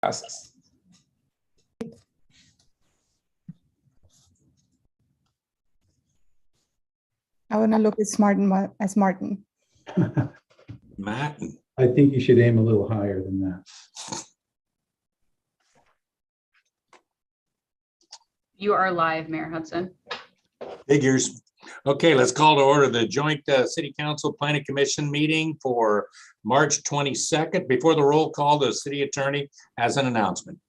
Passes. I want to look as Martin. Martin. I think you should aim a little higher than that. You are live, Mayor Hudson. Figures. Okay, let's call to order the joint City Council Planning Commission meeting for March 22nd. Before the roll call, the city attorney has an announcement.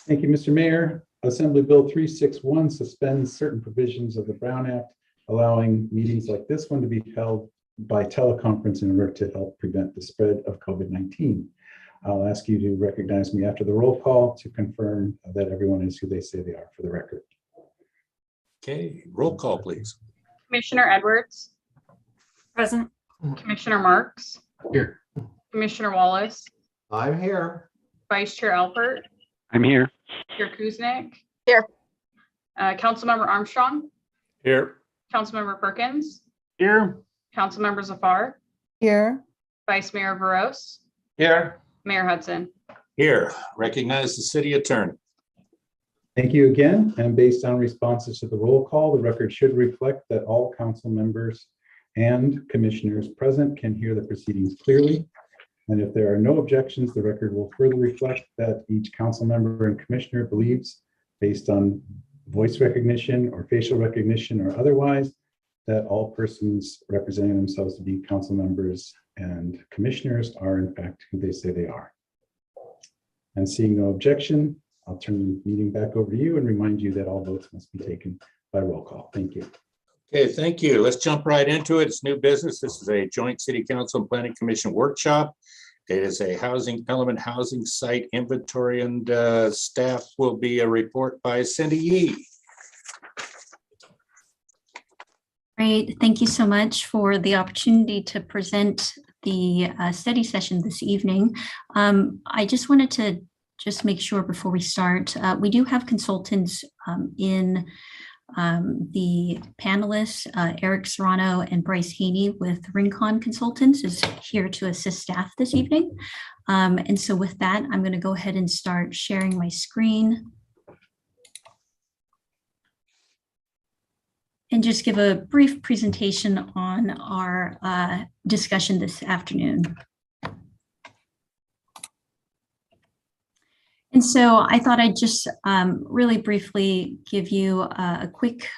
Thank you, Mr. Mayor. Assembly Bill 361 suspends certain provisions of the Brown Act, allowing meetings like this one to be held by teleconference in order to help prevent the spread of COVID-19. I'll ask you to recognize me after the roll call to confirm that everyone is who they say they are for the record. Okay, roll call, please. Commissioner Edwards. Present. Commissioner Marks. Here. Commissioner Wallace. I'm here. Vice Chair Alpert. I'm here. Chair Kuznick. Here. Councilmember Armstrong. Here. Councilmember Perkins. Here. Councilmember Zafar. Here. Vice Mayor Veros. Here. Mayor Hudson. Here. Recognize the city attorney. Thank you again. And based on responses to the roll call, the record should reflect that all council members and commissioners present can hear the proceedings clearly. And if there are no objections, the record will further reflect that each council member and commissioner believes, based on voice recognition or facial recognition or otherwise, that all persons representing themselves to be council members and commissioners are in fact who they say they are. And seeing no objection, I'll turn the meeting back over to you and remind you that all votes must be taken by roll call. Thank you. Okay, thank you. Let's jump right into it. It's new business. This is a joint City Council and Planning Commission workshop. It is a housing site inventory, and staff will be a report by Cindy Yee. Great. Thank you so much for the opportunity to present the study session this evening. I just wanted to make sure before we start, we do have consultants in the panelists. Eric Serrano and Bryce Haney with Rincon Consultants is here to assist staff this evening. And so with that, I'm going to go ahead and start sharing my screen and just give a brief presentation on our discussion this afternoon. And so I thought I'd just really briefly give you a quick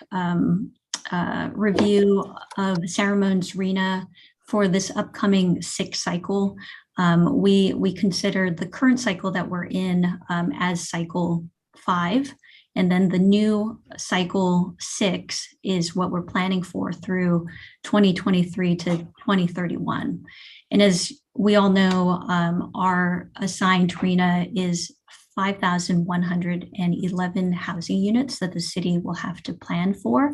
review of Saramone's RENA for this upcoming Sikh cycle. We consider the current cycle that we're in as cycle 5, and then the new cycle 6 is what we're planning for through 2023 to 2031. And as we all know, our assigned RENA is 5,111 housing units that the city will have to plan for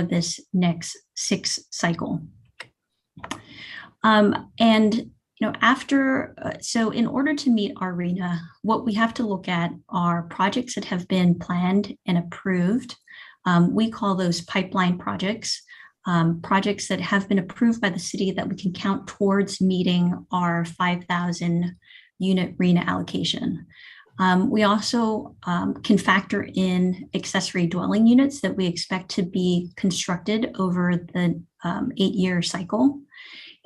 this next 6 cycle. And so in order to meet our RENA, what we have to look at are projects that have been planned and approved. We call those pipeline projects, projects that have been approved by the city that we can count towards meeting our 5,000 unit RENA allocation. We also can factor in accessory dwelling units that we expect to be constructed over the 8-year cycle.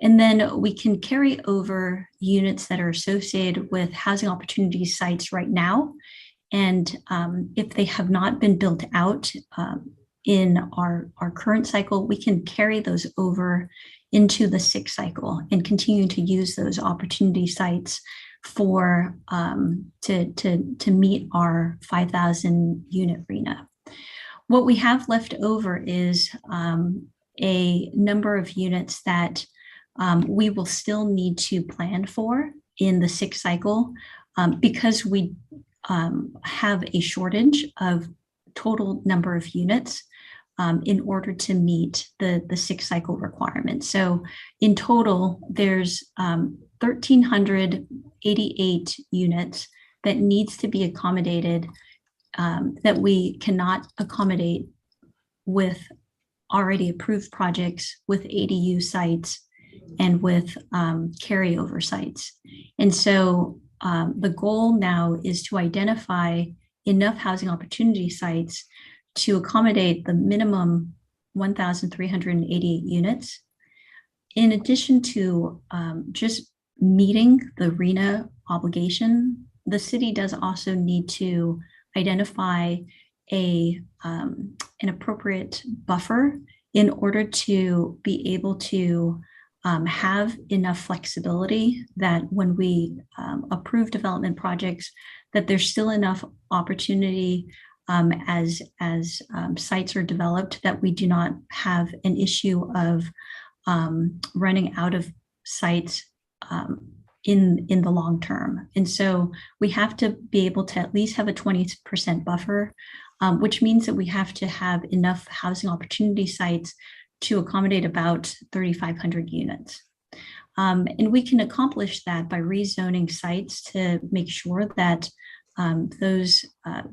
And then we can carry over units that are associated with housing opportunity sites right now. And if they have not been built out in our current cycle, we can carry those over into the 6th cycle and continue to use those opportunity sites for to meet our 5,000 unit RENA. What we have left over is a number of units that we will still need to plan for in the 6th cycle because we have a shortage of total number of units in order to meet the 6th cycle requirement. So in total, there's 1,388 units that needs to be accommodated that we cannot accommodate with already approved projects, with ADU sites, and with carryover sites. And so the goal now is to identify enough housing opportunity sites to accommodate the minimum 1,388 units. In addition to just meeting the RENA obligation, the city does also need to identify an appropriate buffer in order to be able to have enough flexibility that when we approve development projects, that there's still enough opportunity as sites are developed, that we do not have an issue of running out of sites in the long term. And so we have to be able to at least have a 20% buffer, which means that we have to have enough housing opportunity sites to accommodate about 3,500 units. And we can accomplish that by rezoning sites to make sure that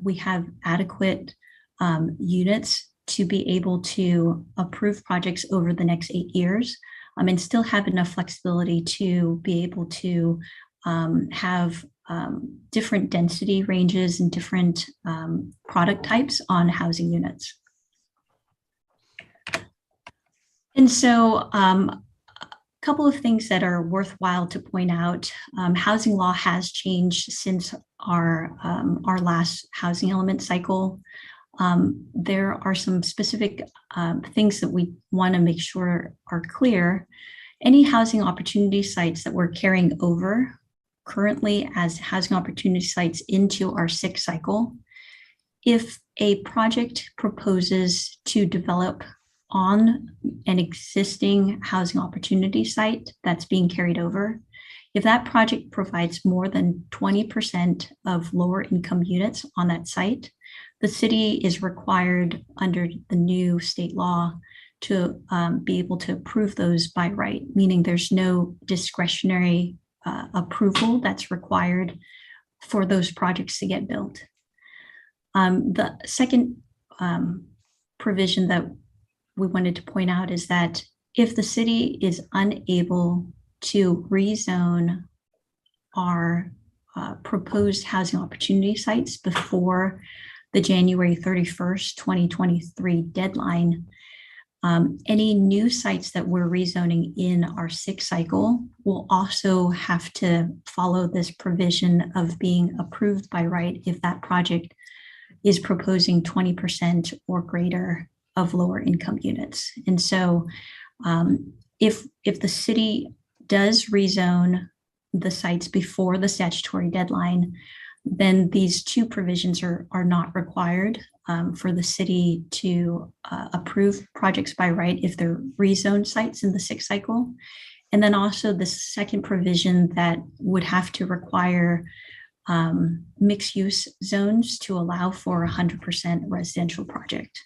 we have adequate units to be able to approve projects over the next 8 years, and still have enough flexibility to be able to have different density ranges and different product types on housing units. And so a couple of things that are worthwhile to point out. Housing law has changed since our last housing element cycle. There are some specific things that we want to make sure are clear. Any housing opportunity sites that we're carrying over currently as housing opportunity sites into our sixth cycle, if a project proposes to develop on an existing housing opportunity site that's being carried over, if that project provides more than 20% of lower income units on that site, the city is required under the new state law to be able to approve those by right, meaning there's no discretionary approval that's required for those projects to get built. The second provision that we wanted to point out is that if the city is unable to rezone our proposed housing opportunity sites before the January 31st, 2023 deadline, any new sites that we're rezoning in our sixth cycle will also have to follow this provision of being approved by right if that project is proposing 20% or greater of lower income units. And so if the city does rezone the sites before the statutory deadline, then these two provisions are not required for the city to approve projects by right if they're rezoned sites in the sixth cycle. And then also the second provision that would have to require mixed use zones to allow for 100% residential project.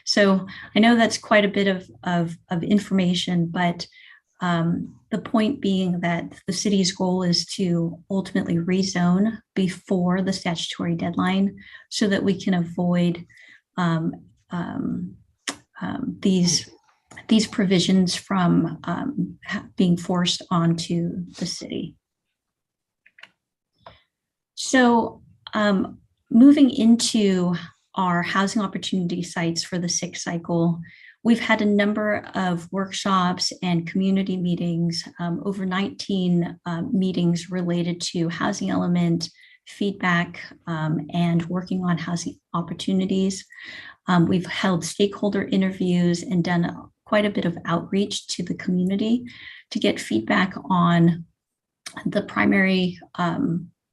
So I know that's quite a bit of information, but the point being that the city's goal is to ultimately rezone before the statutory deadline so that we can avoid these provisions from being forced onto the city. So moving into our housing opportunity sites for the sixth cycle, we've had a number of workshops and community meetings, over 19 meetings related to housing element, feedback, and working on housing opportunities. We've held stakeholder interviews and done quite a bit of outreach to the community to get feedback on the primary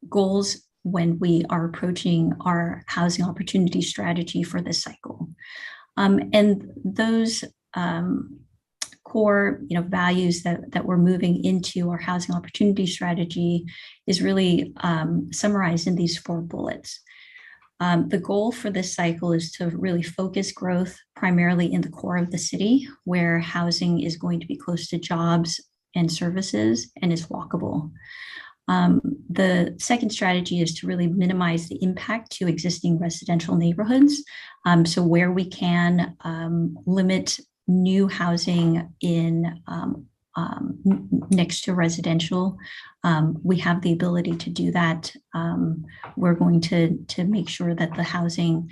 goals when we are approaching our housing opportunity strategy for this cycle. And those core values that we're moving into our housing opportunity strategy is really summarized in these 4 bullets. The goal for this cycle is to really focus growth primarily in the core of the city, where housing is going to be close to jobs and services and is walkable. The second strategy is to really minimize the impact to existing residential neighborhoods. So where we can limit new housing in next to residential. We have the ability to do that. We're going to make sure that the housing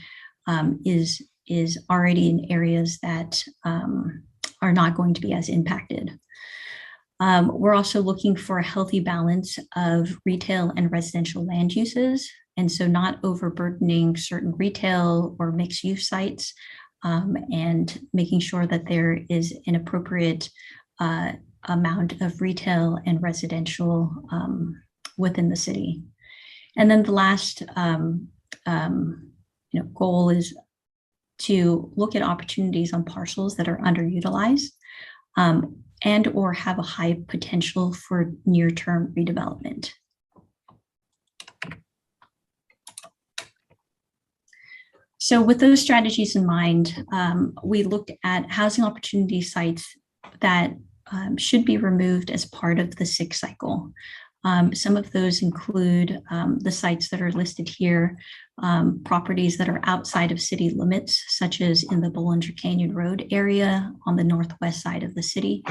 is already in areas that are not going to be as impacted. We're also looking for a healthy balance of retail and residential land uses, and so not overburdening certain retail or mixed use sites, and making sure that there is an appropriate amount of retail and residential within the city. And then the last goal is to look at opportunities on parcels that are underutilized and or have a high potential for near-term redevelopment. So with those strategies in mind, we looked at housing opportunity sites that should be removed as part of the Sikh cycle. Some of those include the sites that are listed here, properties that are outside of city limits, such as in the Bollinger Canyon Road area on the northwest side of the city.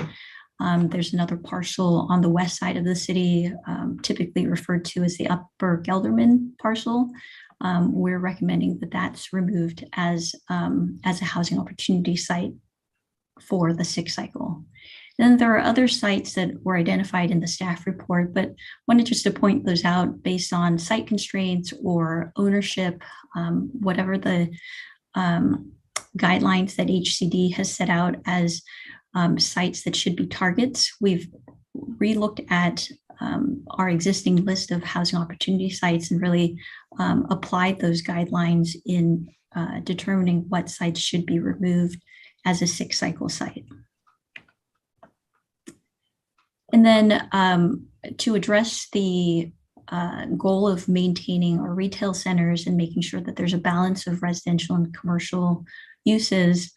There's another parcel on the west side of the city, typically referred to as the Upper Gelderman parcel. We're recommending that that's removed as a housing opportunity site for the Sikh cycle. Then there are other sites that were identified in the staff report, but wanted just to point those out based on site constraints or ownership, whatever the guidelines that HCD has set out as sites that should be targets. We've re-looked at our existing list of housing opportunity sites and really applied those guidelines in determining what sites should be removed as a Sikh cycle site. And then to address the goal of maintaining our retail centers and making sure that there's a balance of residential and commercial uses,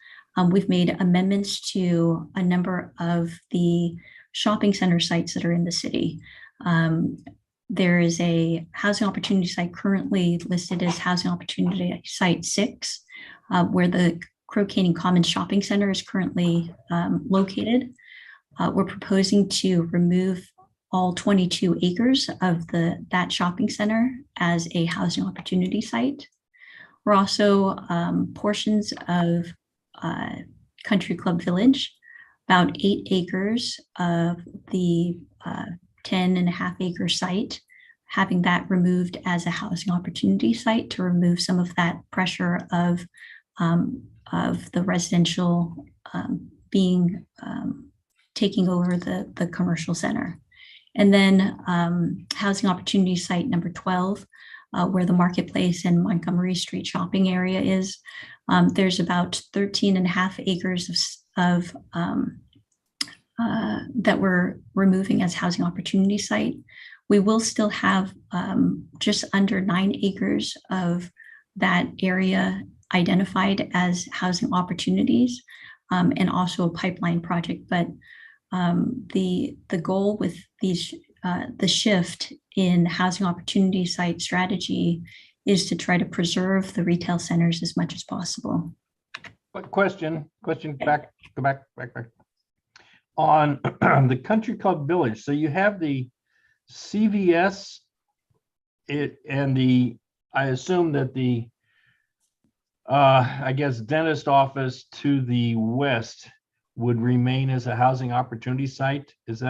we've made amendments to a number of the shopping center sites that are in the city. There is a housing opportunity site currently listed as housing opportunity site 6, where the Crow Canyon Commons Shopping Center is currently located. We're proposing to remove all 22 acres of that shopping center as a housing opportunity site. We're also portions of Country Club Village, about 8 acres of the 10.5 acre site, having that removed as a housing opportunity site to remove some of that pressure of the residential being taking over the commercial center. And then housing opportunity site number 12, where the Marketplace and Montgomery Street shopping area is. There's about 13.5 acres of that we're removing as housing opportunity site. We will still have just under 9 acres of that area identified as housing opportunities, and also a pipeline project. But the goal with these the shift in housing opportunity site strategy is to try to preserve the retail centers as much as possible. But question back, go back. On the Country Club Village, so you have the CVS and I assume that the I guess dentist office to the west would remain as a housing opportunity site. Is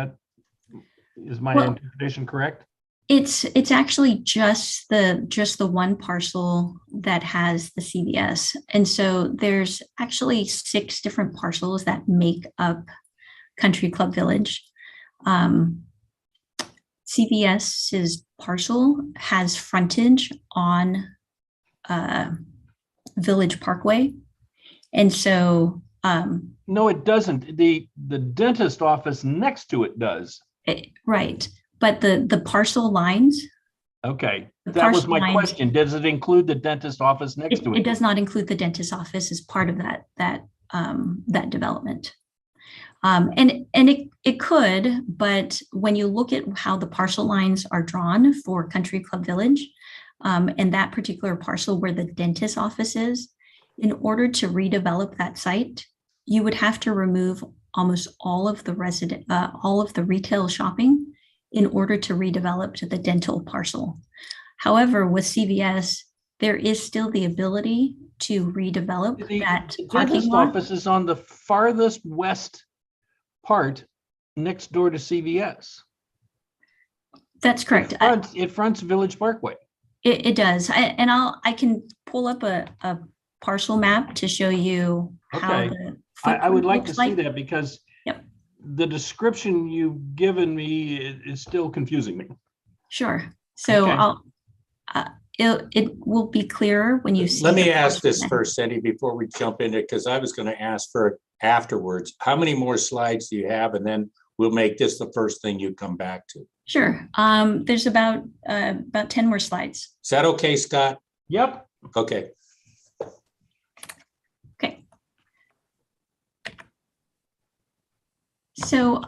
my interpretation correct? It's actually just the one parcel that has the CVS. And so there's actually 6 different parcels that make up Country Club Village. CVS's parcel has frontage on Village Parkway. And so no, it doesn't. The dentist office next to it does. Right. But the parcel lines. Okay, that was my question. Does it include the dentist office next to it? It does not include the dentist office as part of that development. And it could, but when you look at how the parcel lines are drawn for Country Club Village, and that particular parcel where the dentist office is, in order to redevelop that site, you would have to remove almost all of the retail shopping in order to redevelop to the dental parcel. However, with CVS, there is still the ability to redevelop that The parking dentist lot. office is on the farthest west part next door to CVS. That's correct. It fronts Village Parkway. It does. I can pull up a parcel map to show you how Okay. the I would footprint like to looks see that because Yep. the description you've given me is still confusing me. Sure. So Okay. it will be clearer when you see. Let me the ask parcel this map. first, Cindy, before we jump into it, because I was going to ask for it afterwards. How many more slides do you have? And then we'll make this the first thing you come back to. Sure. There's about 10 more slides. Is that okay, Scott? Yep. Okay. Okay. So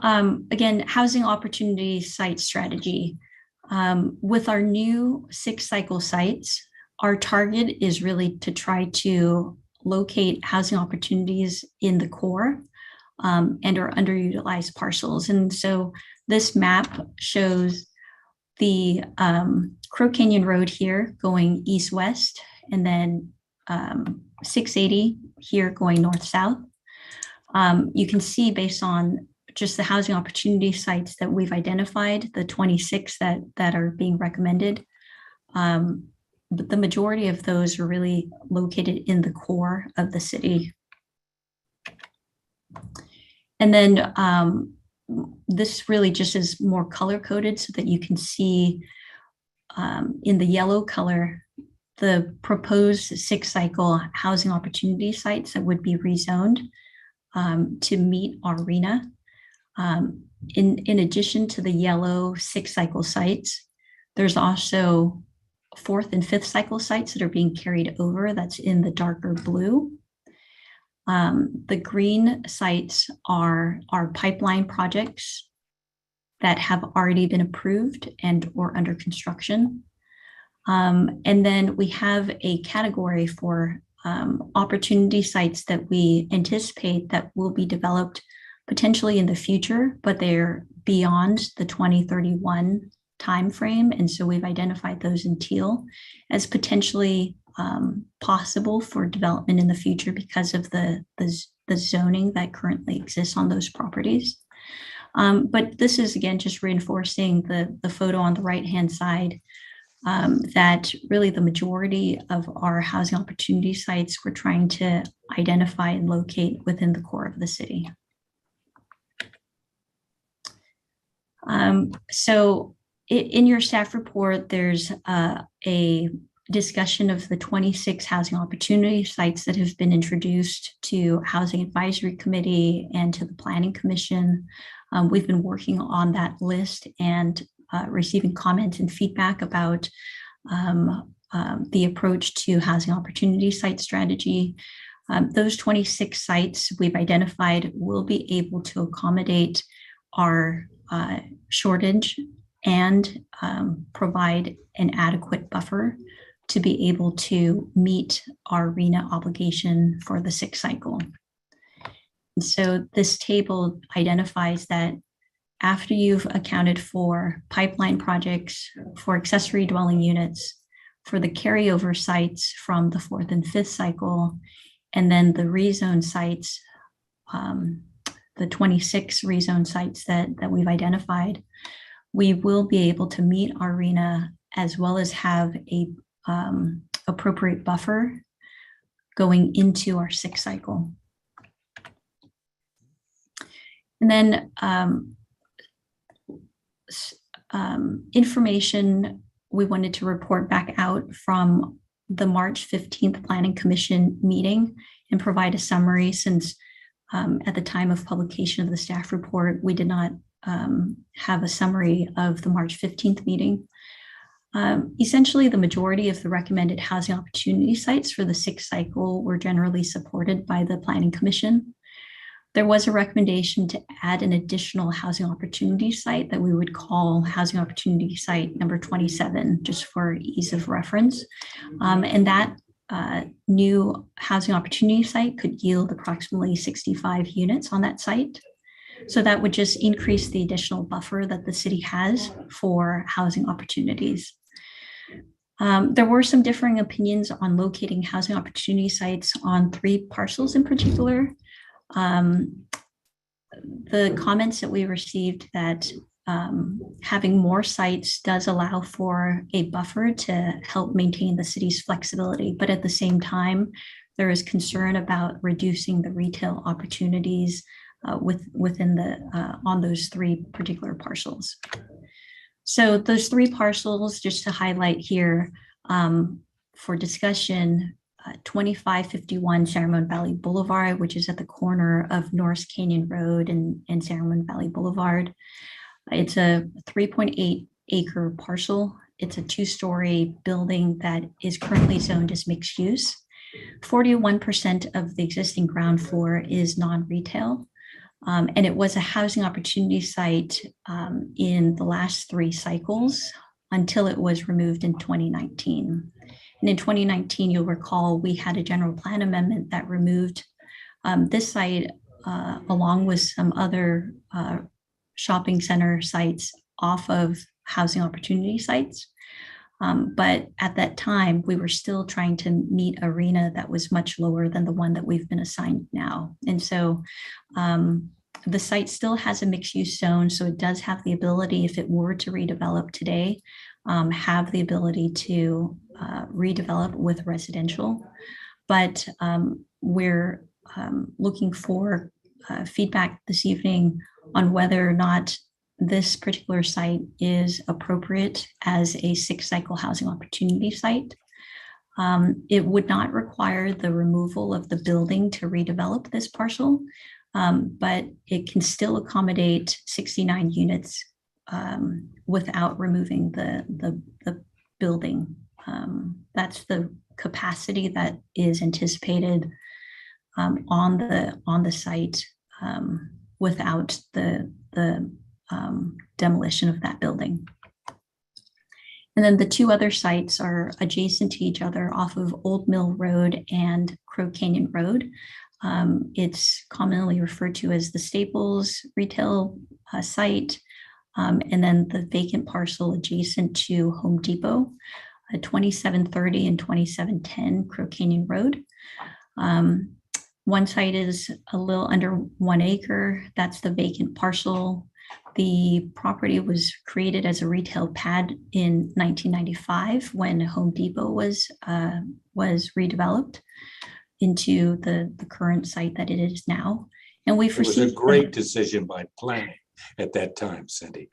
again, housing opportunity site strategy. With our new 6 cycle sites, our target is really to try to locate housing opportunities in the core and or underutilized parcels. And so this map shows the Crow Canyon Road here going east-west, and then 680 here going north-south. You can see based on just the housing opportunity sites that we've identified, the 26 that are being recommended. But the majority of those are really located in the core of the city. And then this really just is more color coded so that you can see in the yellow color the proposed 6 cycle housing opportunity sites that would be rezoned to meet our RHNA. In addition to the yellow 6 cycle sites, there's also 4th and 5th cycle sites that are being carried over. That's in the darker blue. The green sites are pipeline projects that have already been approved and or under construction. And then we have a category for opportunity sites that we anticipate that will be developed potentially in the future, but they're beyond the 2031 timeframe. And so we've identified those in teal as potentially possible for development in the future because of the zoning that currently exists on those properties. But this is, again, just reinforcing the photo on the right-hand side that really the majority of our housing opportunity sites we're trying to identify and locate within the core of the city. So in your staff report, there's a discussion of the 26 housing opportunity sites that have been introduced to Housing Advisory Committee and to the Planning Commission. We've been working on that list and receiving comments and feedback about the approach to housing opportunity site strategy. Those 26 sites we've identified will be able to accommodate our shortage and provide an adequate buffer to be able to meet our RHNA obligation for the 6 cycle. And so this table identifies that after you've accounted for pipeline projects, for accessory dwelling units, for the carryover sites from the 4th and 5th cycle, and then the rezone sites, the 26 rezone sites that we've identified, we will be able to meet our RHNA as well as have a appropriate buffer going into our 6 cycle. And then information we wanted to report back out from the March 15th Planning Commission meeting and provide a summary since at the time of publication of the staff report, we did not have a summary of the March 15th meeting. Essentially, the majority of the recommended housing opportunity sites for the 6 cycle were generally supported by the Planning Commission. There was a recommendation to add an additional housing opportunity site that we would call housing opportunity site number 27, just for ease of reference. And that new housing opportunity site could yield approximately 65 units on that site. So that would just increase the additional buffer that the city has for housing opportunities. There were some differing opinions on locating housing opportunity sites on 3 parcels in particular. The comments that we received that having more sites does allow for a buffer to help maintain the city's flexibility, but at the same time, there is concern about reducing the retail opportunities within on those 3 particular parcels. So those 3 parcels, just to highlight here for discussion, 2551 Ceremon Valley Boulevard, which is at the corner of North Canyon Road and Ceremon Valley Boulevard. It's a 3.8 acre parcel. It's a 2-story building that is currently zoned as mixed use. 41% of the existing ground floor is non-retail. And it was a housing opportunity site in the last 3 cycles until it was removed in 2019. And in 2019, you'll recall, we had a general plan amendment that removed this site along with some other shopping center sites off of housing opportunity sites. But at that time, we were still trying to meet a RHNA that was much lower than the one that we've been assigned now. And so the site still has a mixed use zone. So it does have the ability, if it were to redevelop today, have the ability to redevelop with residential. But we're looking for feedback this evening on whether or not this particular site is appropriate as a 6-cycle housing opportunity site. It would not require the removal of the building to redevelop this parcel, but it can still accommodate 69 units without removing the building. That's the capacity that is anticipated on the site without the demolition of that building. And then the 2 other sites are adjacent to each other off of Old Mill Road and Crow Canyon Road. It's commonly referred to as the Staples retail site, and then the vacant parcel adjacent to Home Depot, 2730 and 2710 Crow Canyon Road. One site is a little under 1 acre. That's the vacant parcel. The property was created as a retail pad in 1995 when Home Depot was redeveloped into the current site that it is now. And we've It was a great decision by planning at that time, Cindy.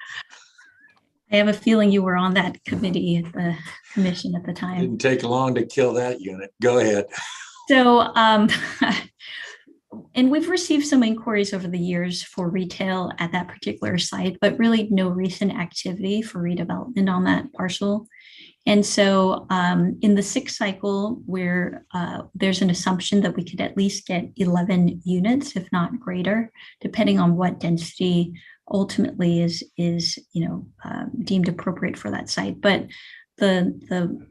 I have a feeling you were on that committee at the commission at the time. Didn't take long to kill that unit. Go ahead. So, and we've received some inquiries over the years for retail at that particular site, but really no recent activity for redevelopment on that parcel. And so in the 6th cycle, where there's an assumption that we could at least get 11 units, if not greater, depending on what density ultimately is deemed appropriate for that site. But the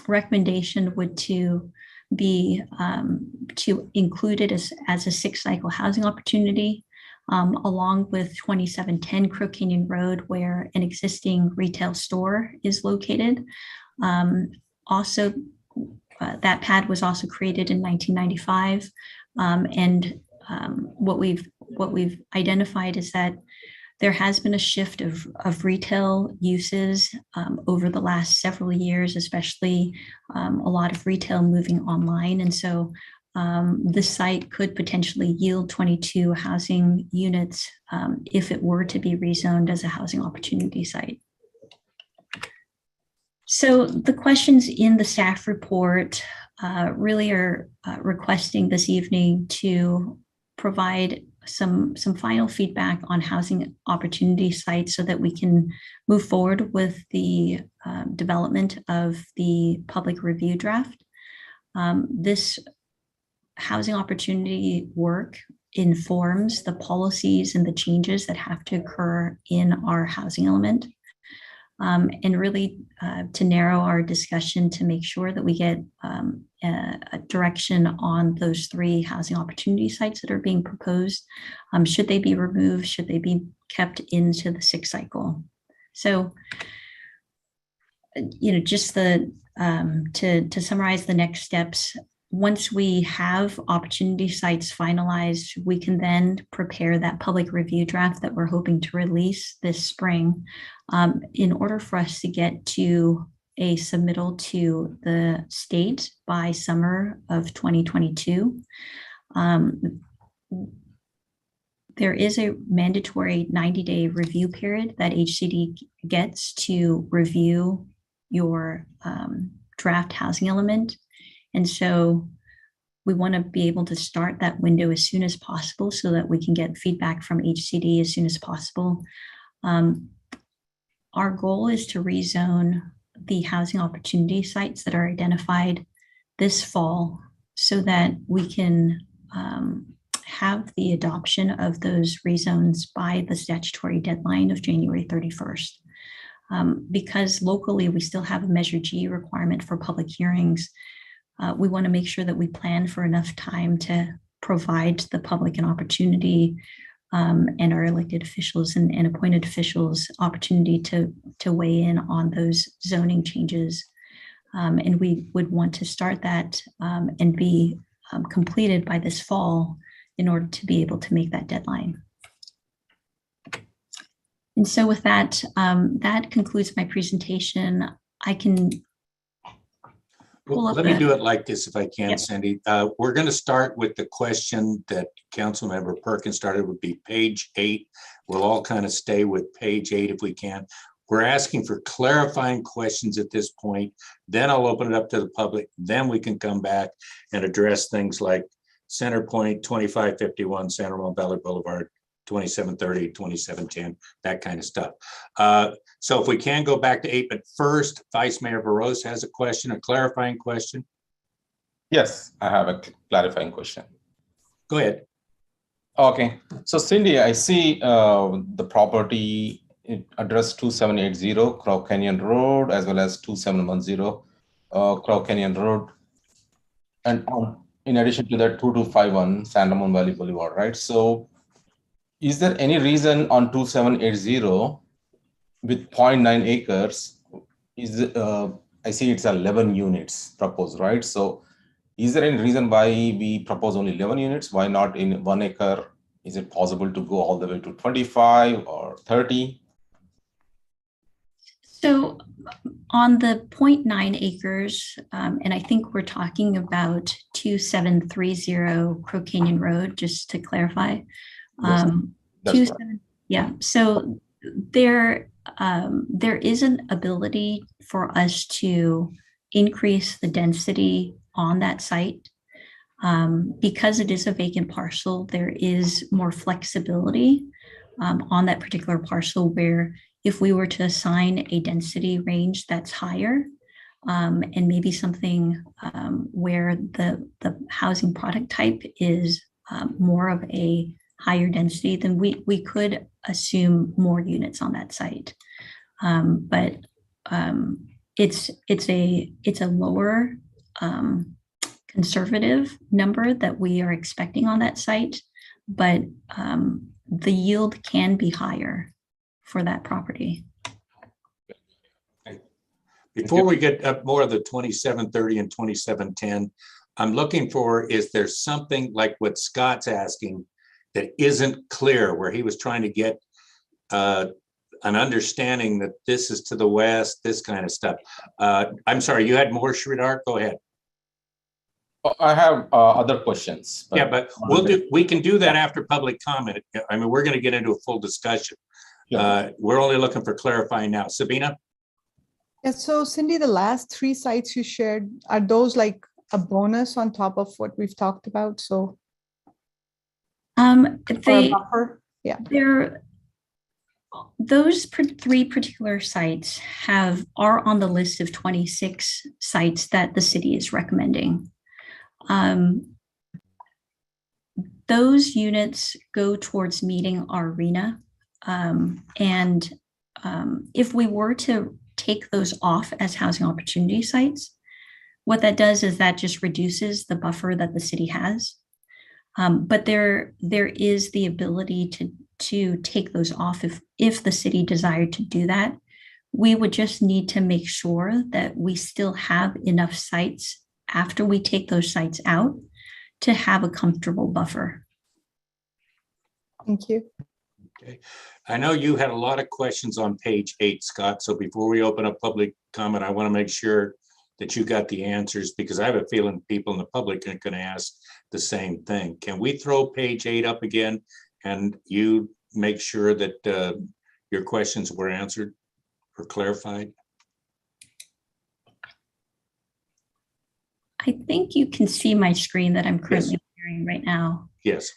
recommendation would be to include it as a 6-cycle housing opportunity, along with 2710 Crow Canyon Road, where an existing retail store is located. Also, that pad was also created in 1995, and what we've identified is that there has been a shift of retail uses over the last several years, especially a lot of retail moving online. And so this site could potentially yield 22 housing units if it were to be rezoned as a housing opportunity site. So the questions in the staff report really are requesting this evening to provide some final feedback on housing opportunity sites so that we can move forward with the development of the public review draft. This housing opportunity work informs the policies and the changes that have to occur in our housing element. and really to narrow our discussion to make sure that we get a direction on those 3 housing opportunity sites that are being proposed. Should they be removed? Should they be kept into the 6 cycle? So, just to summarize the next steps, once we have opportunity sites finalized, we can then prepare that public review draft that we're hoping to release this spring in order for us to get to a submittal to the state by summer of 2022. There is a mandatory 90-day review period that HCD gets to review your draft housing element. And so we want to be able to start that window as soon as possible so that we can get feedback from HCD as soon as possible. Our goal is to rezone the housing opportunity sites that are identified this fall so that we can have the adoption of those rezones by the statutory deadline of January 31st. Because locally we still have a Measure G requirement for public hearings, we want to make sure that we plan for enough time to provide the public an opportunity and our elected officials and appointed officials opportunity to weigh in on those zoning changes. And we would want to start that and be completed by this fall in order to be able to make that deadline. And so with that, that concludes my presentation. I can Well, let me do it like this if I can, Cindy. We're going to start with the question that Councilmember Perkins started, would be page 8. We'll all kind of stay with page 8 if we can. We're asking for clarifying questions at this point. Then I'll open it up to the public. Then we can come back and address things like Center Point, 2551, San Ramon Valley Boulevard, 2730, 2710, that kind of stuff. So if we can go back to 8, but first, Vice Mayor Barros has a question, a clarifying question. Yes, I have a clarifying question. Go ahead. Okay, so Cindy, I see the property address 2780 Crow Canyon Road as well as 2710 Crow Canyon Road. And in addition to that, 2251 San Ramon Valley Boulevard, right? So is there any reason on 2780 with 0.9 acres, I see it's 11 units proposed, right? So is there any reason why we propose only 11 units? Why not in 1 acre? Is it possible to go all the way to 25 or 30? So on the 0.9 acres, and I think we're talking about 2730 Crow Canyon Road, just to clarify. Yes, yeah, so there is an ability for us to increase the density on that site. Because it is a vacant parcel, there is more flexibility on that particular parcel where if we were to assign a density range that's higher and maybe something where the housing product type is more of a higher density, then we could assume more units on that site. But it's a lower conservative number that we are expecting on that site, but the yield can be higher for that property. Before we get up more of the 2730 and 2710, I'm looking for, is there something like what Scott's asking that isn't clear, where he was trying to get an understanding that this is to the west, this kind of stuff. I'm sorry, you had more, Sridhar? Go ahead. I have other questions. Yeah, but we can do that after public comment. I mean, we're going to get into a full discussion. We're only looking for clarifying now. Sabina? Yeah, so Cindy, the last 3 sites you shared, are those like a bonus on top of what we've talked about? So yeah, those 3 particular sites are on the list of 26 sites that the city is recommending. Those units go towards meeting our RENA, and if we were to take those off as housing opportunity sites, what that does is that just reduces the buffer that the city has. But there is the ability to take those off if the city desired to do that. We would just need to make sure that we still have enough sites after we take those sites out to have a comfortable buffer. Thank you. Okay. I know you had a lot of questions on page 8, Scott. So before we open up public comment, I want to make sure that you got the answers, because I have a feeling people in the public are going to ask the same thing. Can we throw page 8 up again and you make sure that your questions were answered or clarified? I think you can see my screen that I'm currently sharing right now. Yes.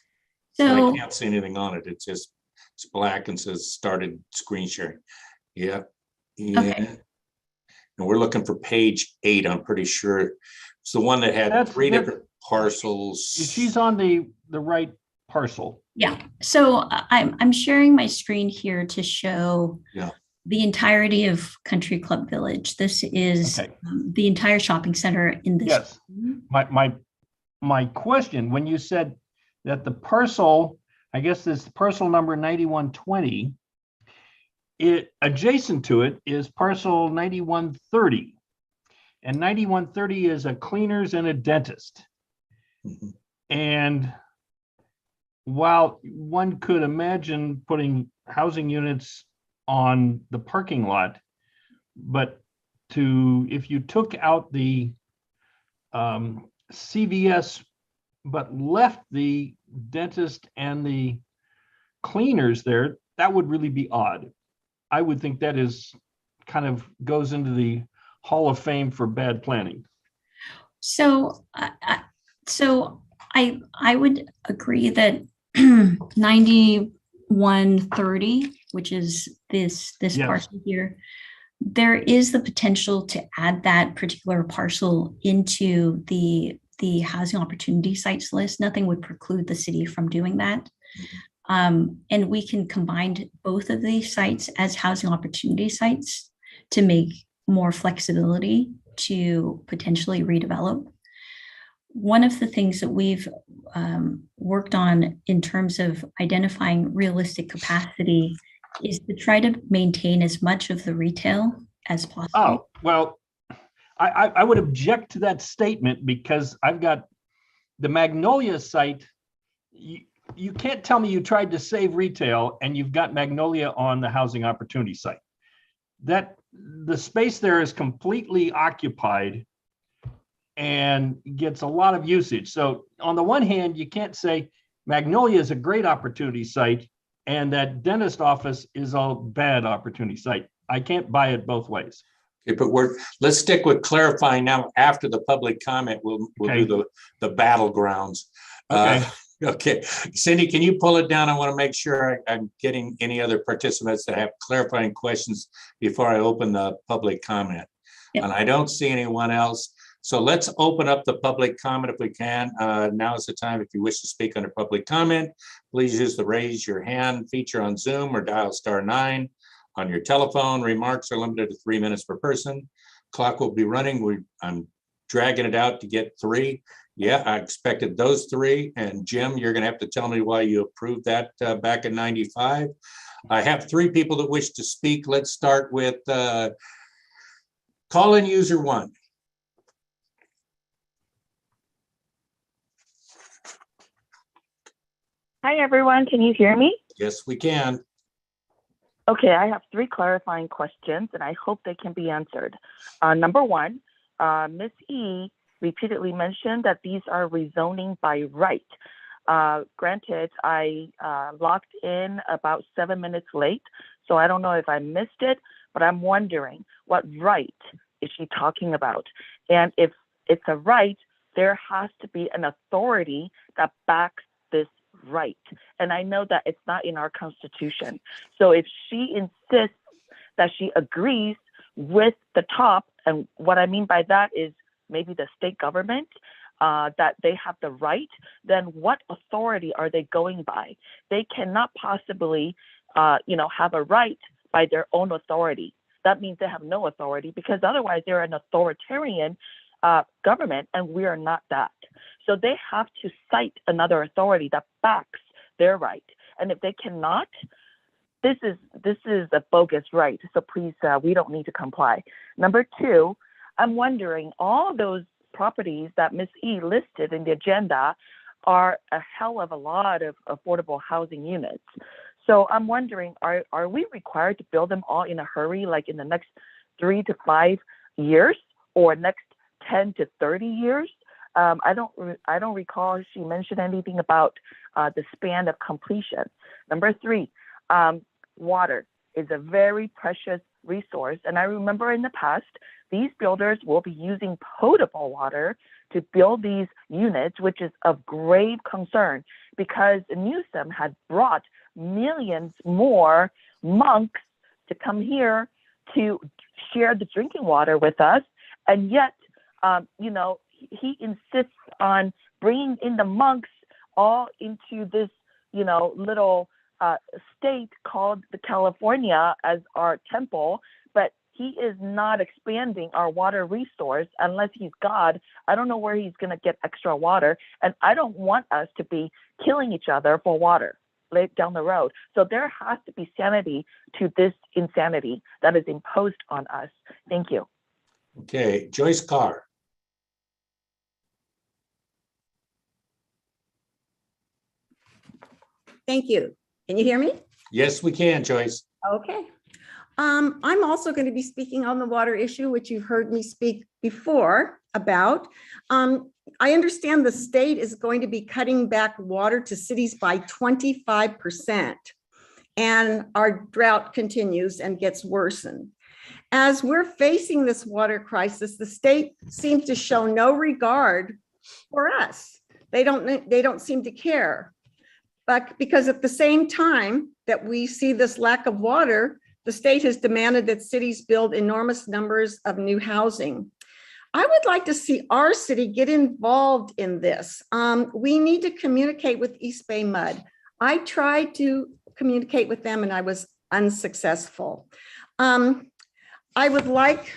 So I can't see anything on it. It's just, it's black and says started screen sharing. Yeah. Yeah. Okay. And we're looking for page 8. I'm pretty sure it's the one that had 3 different parcels. She's on the right parcel. yeah, so I'm sharing my screen here to show Yeah. the entirety of Country Club Village. This is Okay. the entire shopping center in this. Yes. My question, when you said that the parcel, I guess this parcel number 9120, it adjacent to it is parcel 9130. And 9130 is a cleaners and a dentist. Mhm. And while one could imagine putting housing units on the parking lot, but if you took out the CVS, but left the dentist and the cleaners there, that would really be odd. I would think that is kind of goes into the Hall of Fame for bad planning. So I would agree that 9130, which is this Yes. parcel here, there is the potential to add that particular parcel into the housing opportunity sites list. Nothing would preclude the city from doing that. And we can combine both of these sites as housing opportunity sites to make more flexibility to potentially redevelop. One of the things that we've worked on in terms of identifying realistic capacity is to try to maintain as much of the retail as possible. Oh, well, I would object to that statement because I've got the Magnolia site. You can't tell me you tried to save retail and you've got Magnolia on the housing opportunity site. That the space there is completely occupied and gets a lot of usage. So on the one hand, you can't say Magnolia is a great opportunity site and that dentist office is a bad opportunity site. I can't buy it both ways. Okay, but let's stick with clarifying now. After the public comment, we'll Okay. do the battlegrounds. Okay. Okay, Cindy, can you pull it down? I want to make sure I'm getting any other participants that have clarifying questions before I open the public comment. Yep. And I don't see anyone else. So let's open up the public comment if we can. Now is the time. If you wish to speak under public comment, please use the raise your hand feature on Zoom or dial *9 on your telephone. Remarks are limited to 3 minutes per person. Clock will be running. I'm dragging it out to get 3. Yeah, I expected those 3. And Jim, you're going to have to tell me why you approved that back in '95. I have 3 people that wish to speak. Let's start with call-in user 1. Hi, everyone. Can you hear me? Yes, we can. Okay, I have 3 clarifying questions, and I hope they can be answered. Number 1, Ms. E repeatedly mentioned that these are rezoning by right. Granted, I logged in about 7 minutes late, so I don't know if I missed it, but I'm wondering what right is she talking about? And if it's a right, there has to be an authority that backs this right. And I know that it's not in our Constitution. So if she insists that she agrees with the top, and what I mean by that is maybe the state government, that they have the right, then what authority are they going by? They cannot possibly, have a right by their own authority. That means they have no authority, because otherwise they're an authoritarian government, and we are not that. So they have to cite another authority that backs their right. And if they cannot, this is a bogus right. So please, we don't need to comply. Number two, I'm wondering, all those properties that Ms. E listed in the agenda are a hell of a lot of affordable housing units. So I'm wondering, are we required to build them all in a hurry, like in the next 3 to 5 years, or next 10 to 30 years? I don't recall she mentioned anything about the span of completion. Number three, water is a very precious resource. And I remember in the past, these builders will be using potable water to build these units, which is of grave concern, because Newsom had brought millions more monks to come here to share the drinking water with us. And yet, he insists on bringing in the monks all into this, little state called the California as our temple, but he is not expanding our water resource unless he's God. I don't know where he's going to get extra water, and I don't want us to be killing each other for water down the road. So there has to be sanity to this insanity that is imposed on us. Thank you. Okay, Joyce Carr. Thank you. Can you hear me? Yes, we can, Joyce. Okay. I'm also going to be speaking on the water issue, which you've heard me speak before about. I understand the state is going to be cutting back water to cities by 25%, and our drought continues and gets worsened. As we're facing this water crisis, the state seems to show no regard for us. They don't seem to care. But because at the same time that we see this lack of water, the state has demanded that cities build enormous numbers of new housing. I would like to see our city get involved in this. We need to communicate with East Bay Mud. I tried to communicate with them and I was unsuccessful. I would like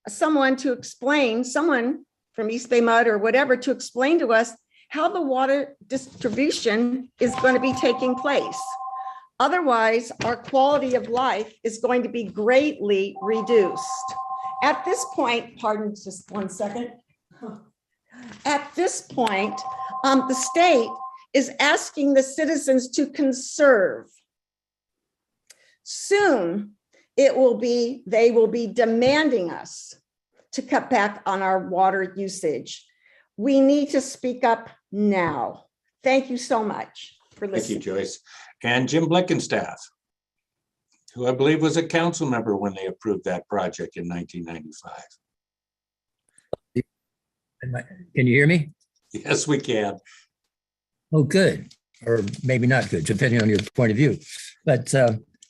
someone from East Bay Mud or whatever to explain to us how the water distribution is going to be taking place. Otherwise, our quality of life is going to be greatly reduced. At this point, pardon just 1 second. At this point, the state is asking the citizens to conserve. Soon, they will be demanding us to cut back on our water usage. We need to speak up now. Thank you so much for listening. Thank you, Joyce. And Jim Blickenstaff, who I believe was a council member when they approved that project in 1995. Can you hear me? Yes, we can. Oh, good. Or maybe not good, depending on your point of view. But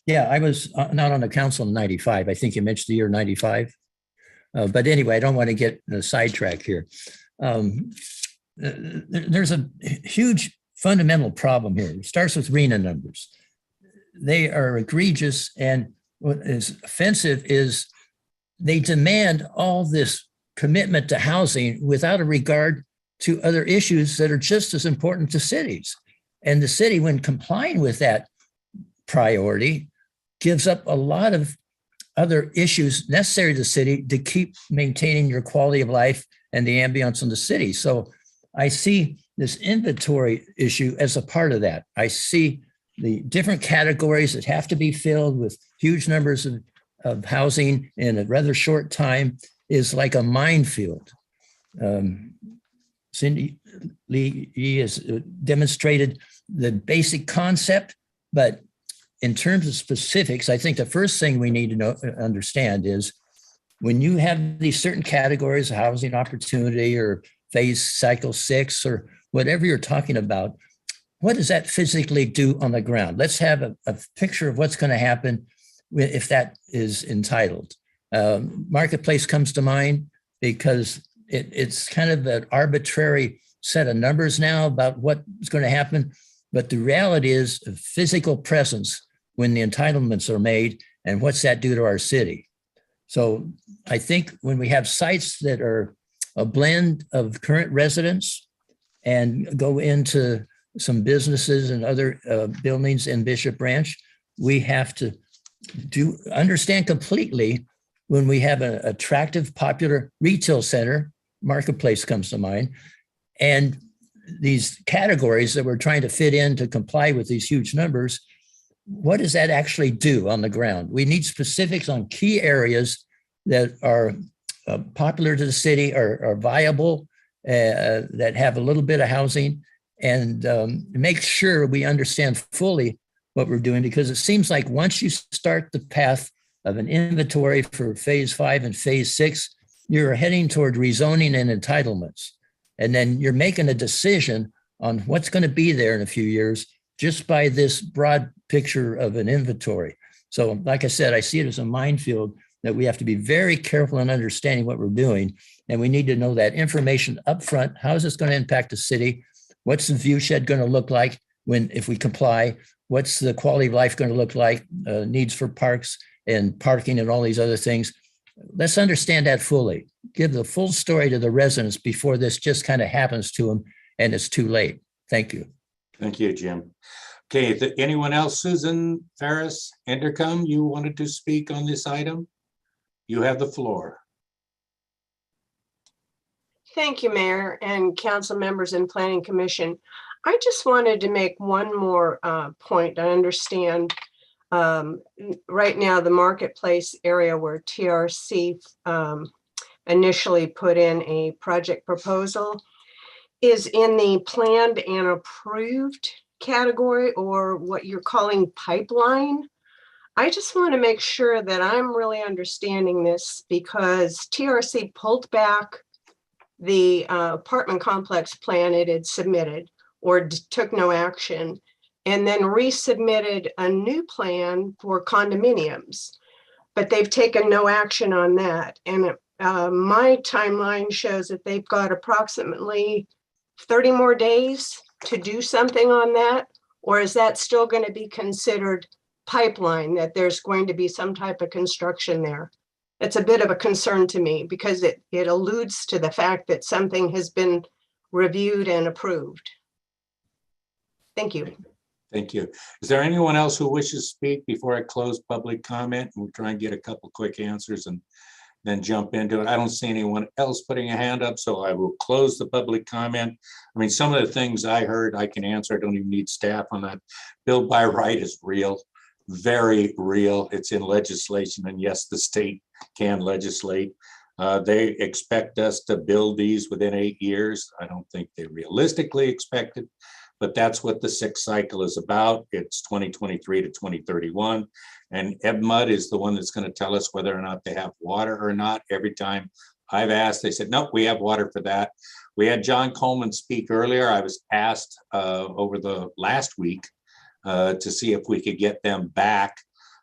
yeah, I was not on the council in 95. I think you mentioned the year 95. But anyway, I don't want to get a sidetrack here. There's a huge fundamental problem here. It starts with RHNA numbers. They are egregious, and what is offensive is they demand all this commitment to housing without a regard to other issues that are just as important to cities. And the city, when complying with that priority, gives up a lot of other issues necessary to the city to keep maintaining your quality of life and the ambience in the city. So I see this inventory issue as a part of that. I see the different categories that have to be filled with huge numbers of housing in a rather short time is like a minefield. Cindy Lee has demonstrated the basic concept, but in terms of specifics, I think the first thing we need to understand is when you have these certain categories of housing opportunity or phase cycle 6 or whatever you're talking about, what does that physically do on the ground? Let's have a picture of what's going to happen if that is entitled. Marketplace comes to mind because it's kind of an arbitrary set of numbers now about what's going to happen. But the reality is a physical presence when the entitlements are made, and what's that do to our city? So I think when we have sites that are a blend of current residents and go into some businesses and other buildings in Bishop Branch, we have to understand completely when we have an attractive, popular retail center, Marketplace comes to mind, and these categories that we're trying to fit in to comply with these huge numbers, what does that actually do on the ground? We need specifics on key areas that are popular to the city, are viable, that have a little bit of housing, and make sure we understand fully what we're doing, because it seems like once you start the path of an inventory for phase 5 and phase 6, you're heading toward rezoning and entitlements. And then you're making a decision on what's going to be there in a few years just by this broad picture of an inventory. So like I said, I see it as a minefield that we have to be very careful in understanding what we're doing. And we need to know that information up front. How is this going to impact the city? What's the view shed going to look like if we comply? What's the quality of life going to look like? Needs for parks and parking and all these other things. Let's understand that fully. Give the full story to the residents before this just kind of happens to them and it's too late. Thank you. Thank you, Jim. Okay, anyone else? Susan Ferris, Endercom, you wanted to speak on this item? You have the floor. Thank you, Mayor and council members and Planning Commission. I just wanted to make one more point. I understand right now the Marketplace area where TRC initially put in a project proposal is in the planned and approved category, or what you're calling pipeline. I just want to make sure that I'm really understanding this, because TRC pulled back the apartment complex plan it had submitted, or took no action, and then resubmitted a new plan for condominiums. But they've taken no action on that. And my timeline shows that they've got approximately 30 more days to do something on that. Or is that still going to be considered pipeline, that there's going to be some type of construction there? It's a bit of a concern to me, because it alludes to the fact that something has been reviewed and approved. Thank you. Thank you. Is there anyone else who wishes to speak before I close public comment? We'll try and get a couple quick answers and then jump into it. I don't see anyone else putting a hand up, so I will close the public comment. I mean, some of the things I heard, I can answer. I don't even need staff on that. Build by right is real, very real. It's in legislation, and yes, the state can legislate. They expect us to build these within 8 years. I don't think they realistically expect it, but that's what the sixth cycle is about. It's 2023 to 2031. And EBMUD is the one that's going to tell us whether or not they have water or not. Every time I've asked, they said, nope, we have water for that. We had John Coleman speak earlier. I was asked over the last week to see if we could get them back.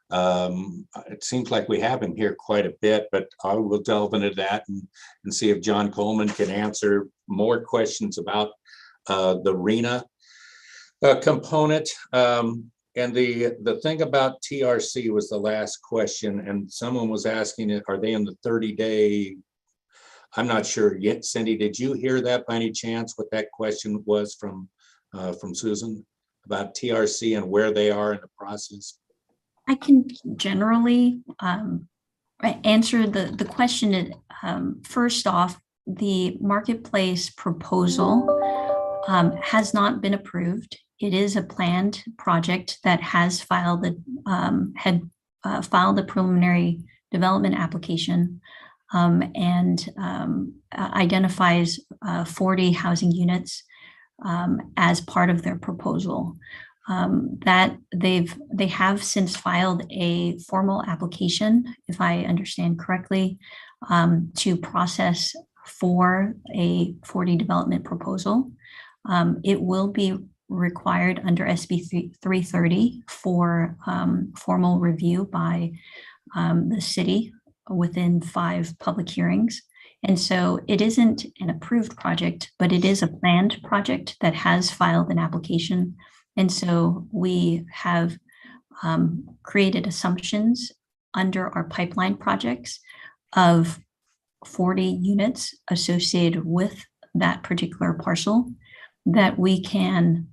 It seems like we have him here quite a bit, but I will delve into that and see if John Coleman can answer more questions about the RENA component. And the thing about TRC was the last question, and someone was asking it, are they in the 30-day? I'm not sure yet. Cindy, did you hear that by any chance, what that question was from Susan about TRC and where they are in the process? I can generally answer the question. First off, the Marketplace proposal has not been approved. It is a planned project that has filed a preliminary development application and identifies 40 housing units as part of their proposal. That they have since filed a formal application, if I understand correctly, to process for a 40 development proposal. It will be required under SB 330 for formal review by the city within 5 public hearings. And so it isn't an approved project, but it is a planned project that has filed an application. And so we have created assumptions under our pipeline projects of 40 units associated with that particular parcel that we can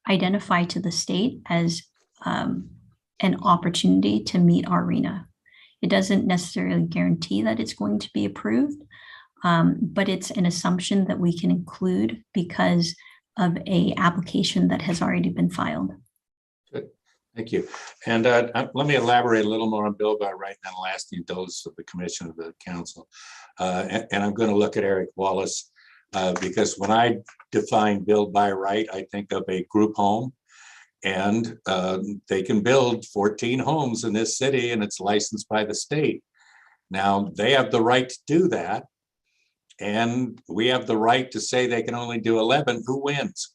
identify to the state as an opportunity to meet our RENA. It doesn't necessarily guarantee that it's going to be approved, but it's an assumption that we can include because of a application that has already been filed. Good, thank you. And let me elaborate a little more on Bill by right, and then I'll ask the indulgence of the commission of the council. And I'm going to look at Eric Wallace because when I define build by right, I think of a group home. And they can build 14 homes in this city and it's licensed by the state. Now, they have the right to do that. And we have the right to say they can only do 11. Who wins?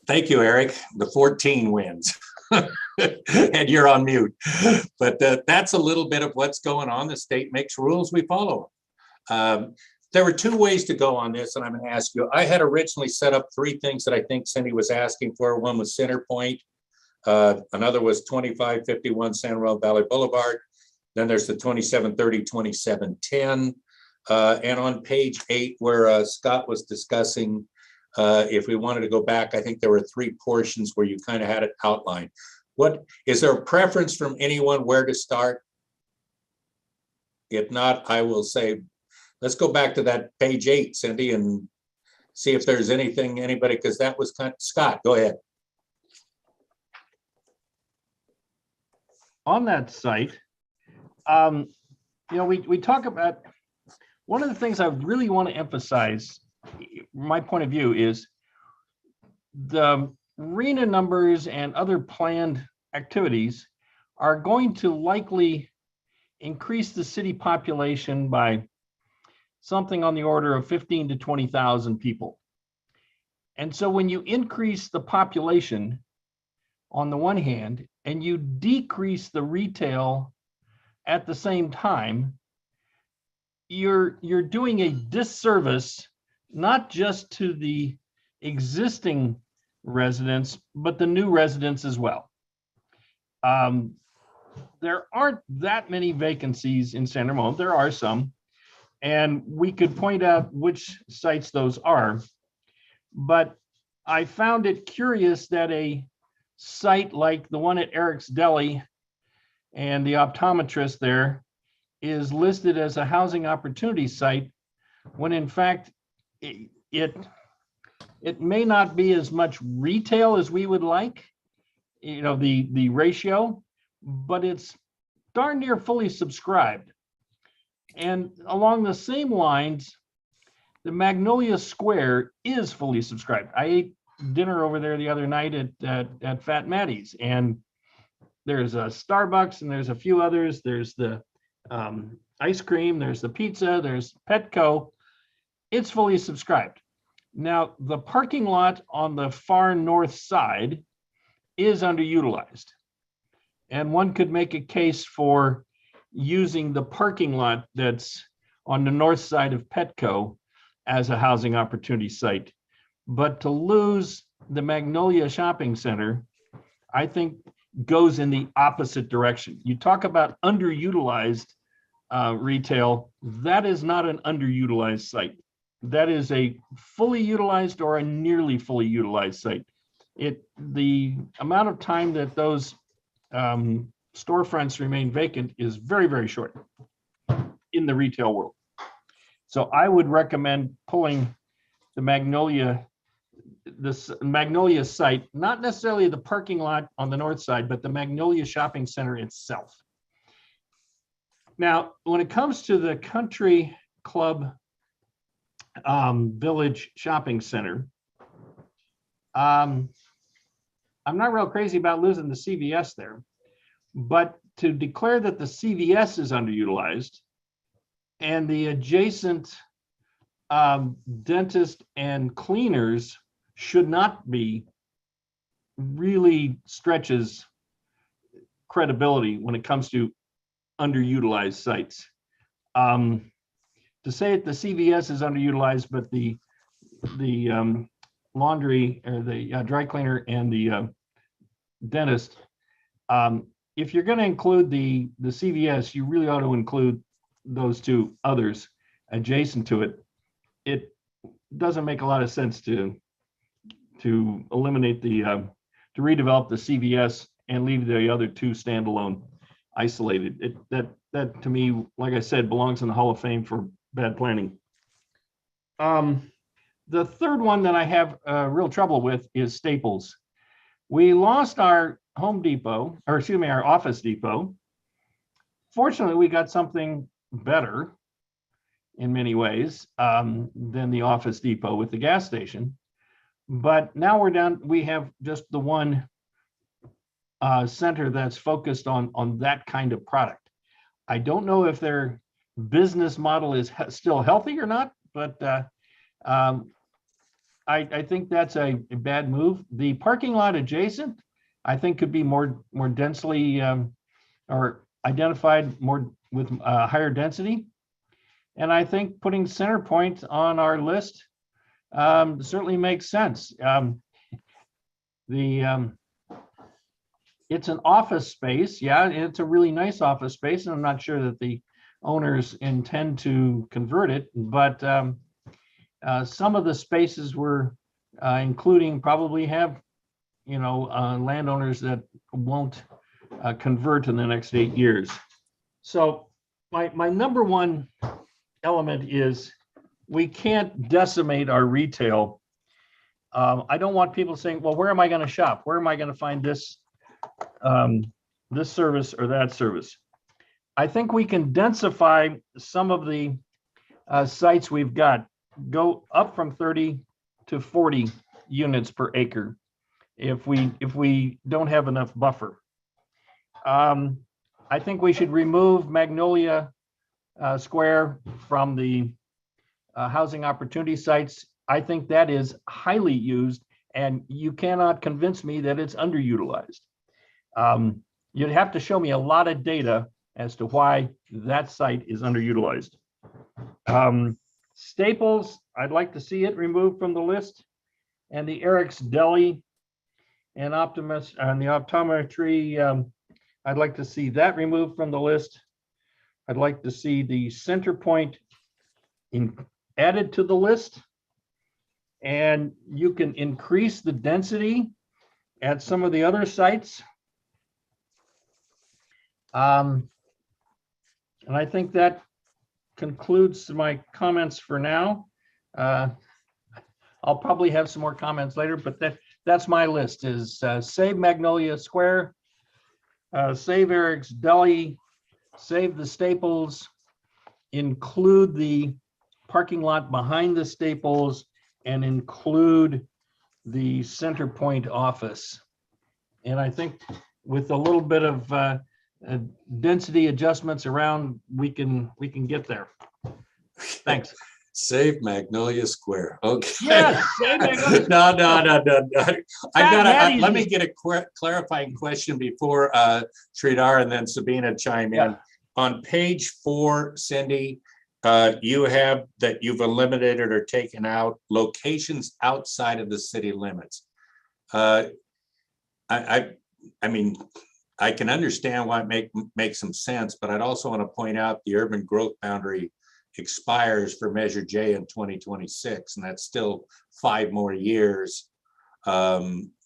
Thank you, Eric. The 14 wins. And you're on mute. But that's a little bit of what's going on. The state makes rules, we follow them. There were two ways to go on this, and I'm going to ask you. I had originally set up three things that I think Cindy was asking for. One was Center Point. Another was 2551 San Rafael Valley Boulevard. Then there's the 2730, 2710. And on page 8, where Scott was discussing if we wanted to go back, I think there were 3 portions where you kind of had it outlined. What is there a preference from anyone where to start? If not, I will say, let's go back to that page 8, Cindy, and see if there's anything, anybody, because that was kind of, Scott, go ahead. On that site, we talk about, one of the things I really want to emphasize, my point of view, is the RENA numbers and other planned activities are going to likely increase the city population by something on the order of 15 to 20,000 people. And so when you increase the population on the one hand, and you decrease the retail at the same time, you're doing a disservice, not just to the existing residents, but the new residents as well. There aren't that many vacancies in San Ramon. There are some, and we could point out which sites those are. But I found it curious that a site like the one at Eric's Deli and the optometrist there is listed as a housing opportunity site, when in fact it may not be as much retail as we would like, the ratio, but it's darn near fully subscribed. And along the same lines, the Magnolia Square is fully subscribed. I ate dinner over there the other night at Fat Maddie's, and there's a Starbucks and there's a few others. There's the ice cream, there's the pizza, there's Petco. It's fully subscribed. Now, the parking lot on the far north side is underutilized. And one could make a case for using the parking lot that's on the north side of Petco as a housing opportunity site. But to lose the Magnolia Shopping Center, I think goes in the opposite direction. You talk about underutilized retail, that is not an underutilized site. That is a fully utilized or a nearly fully utilized site. The amount of time that those storefronts remain vacant is very, very short in the retail world. So I would recommend pulling the Magnolia site, not necessarily the parking lot on the north side, but the Magnolia Shopping Center itself. Now, when it comes to the Country Club Village Shopping Center, I'm not real crazy about losing the CVS there, but to declare that the CVS is underutilized and the adjacent dentist and cleaners should not be, really stretches credibility when it comes to underutilized sites. To say that the CVS is underutilized, but the laundry or the dry cleaner and the dentist, if you're going to include the CVS, you really ought to include those two others adjacent to it. It doesn't make a lot of sense to eliminate to redevelop the CVS and leave the other two standalone, isolated. That to me, like I said, belongs in the Hall of Fame for bad planning. The third one that I have real trouble with is Staples. We lost our Home Depot, or excuse me, our Office Depot. Fortunately, we got something better in many ways than the Office Depot with the gas station. But now we're down, we have just the one center that's focused on that kind of product. I don't know if their business model is still healthy or not, but I think that's a bad move. The parking lot adjacent, I think, could be more densely or identified more with higher density. And I think putting Centerpoint on our list certainly makes sense. It's an office space. Yeah, it's a really nice office space, and I'm not sure that the owners intend to convert it, but some of the spaces we're including probably have, landowners that won't convert in the next 8 years. So my number one element is we can't decimate our retail. I don't want people saying, well, where am I going to shop? Where am I going to find this service or that service? I think we can densify some of the sites we've got, go up from 30 to 40 units per acre if we don't have enough buffer. I think we should remove Magnolia Square from the housing opportunity sites. I think that is highly used, and you cannot convince me that it's underutilized. You'd have to show me a lot of data as to why that site is underutilized. Staples, I'd like to see it removed from the list, and the Eric's Deli and Optimus and the optometry, I'd like to see that removed from the list. I'd like to see the Centerpoint added to the list, and you can increase the density at some of the other sites. And I think that concludes my comments for now. I'll probably have some more comments later, but that's my list: is save Magnolia Square, save Eric's Deli, save the Staples, include the parking lot behind the Staples, and include the Centerpoint office. And I think with a little bit of density adjustments around, we can get there. Thanks. Save Magnolia Square. Okay. Yes, save Magnolia. No. Let me get a clarifying question before Sridhar and then Sabina chime in. On page 4, Cindy, you have that you've eliminated or taken out locations outside of the city limits. I mean, I can understand why it makes some sense, but I'd also want to point out the urban growth boundary expires for Measure J in 2026, and that's still 5 more years.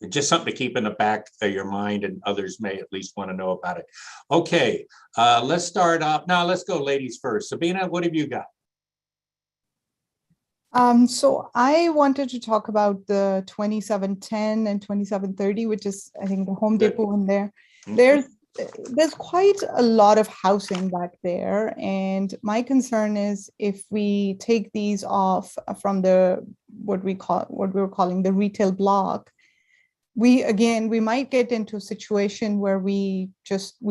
Just something to keep in the back of your mind, and others may at least want to know about it. Okay, let's start off. Now let's go ladies first. Sabina, what have you got? So I wanted to talk about the 2710 and 2730, which is, I think, the Home Depot in there. There's quite a lot of housing back there, and my concern is if we take these off from what we're calling the retail block, we might get into a situation where we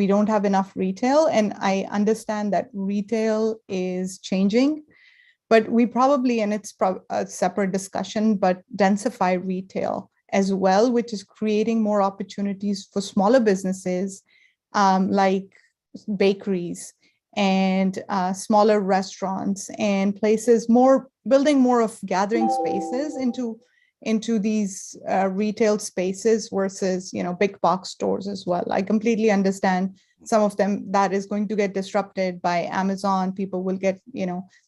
don't have enough retail. And I understand that retail is changing, but we probably, and it's a separate discussion, but densify retail as well, which is creating more opportunities for smaller businesses like bakeries and smaller restaurants and places, building more of gathering spaces into into these retail spaces versus, big box stores as well. I completely understand some of them that is going to get disrupted by Amazon. People will get,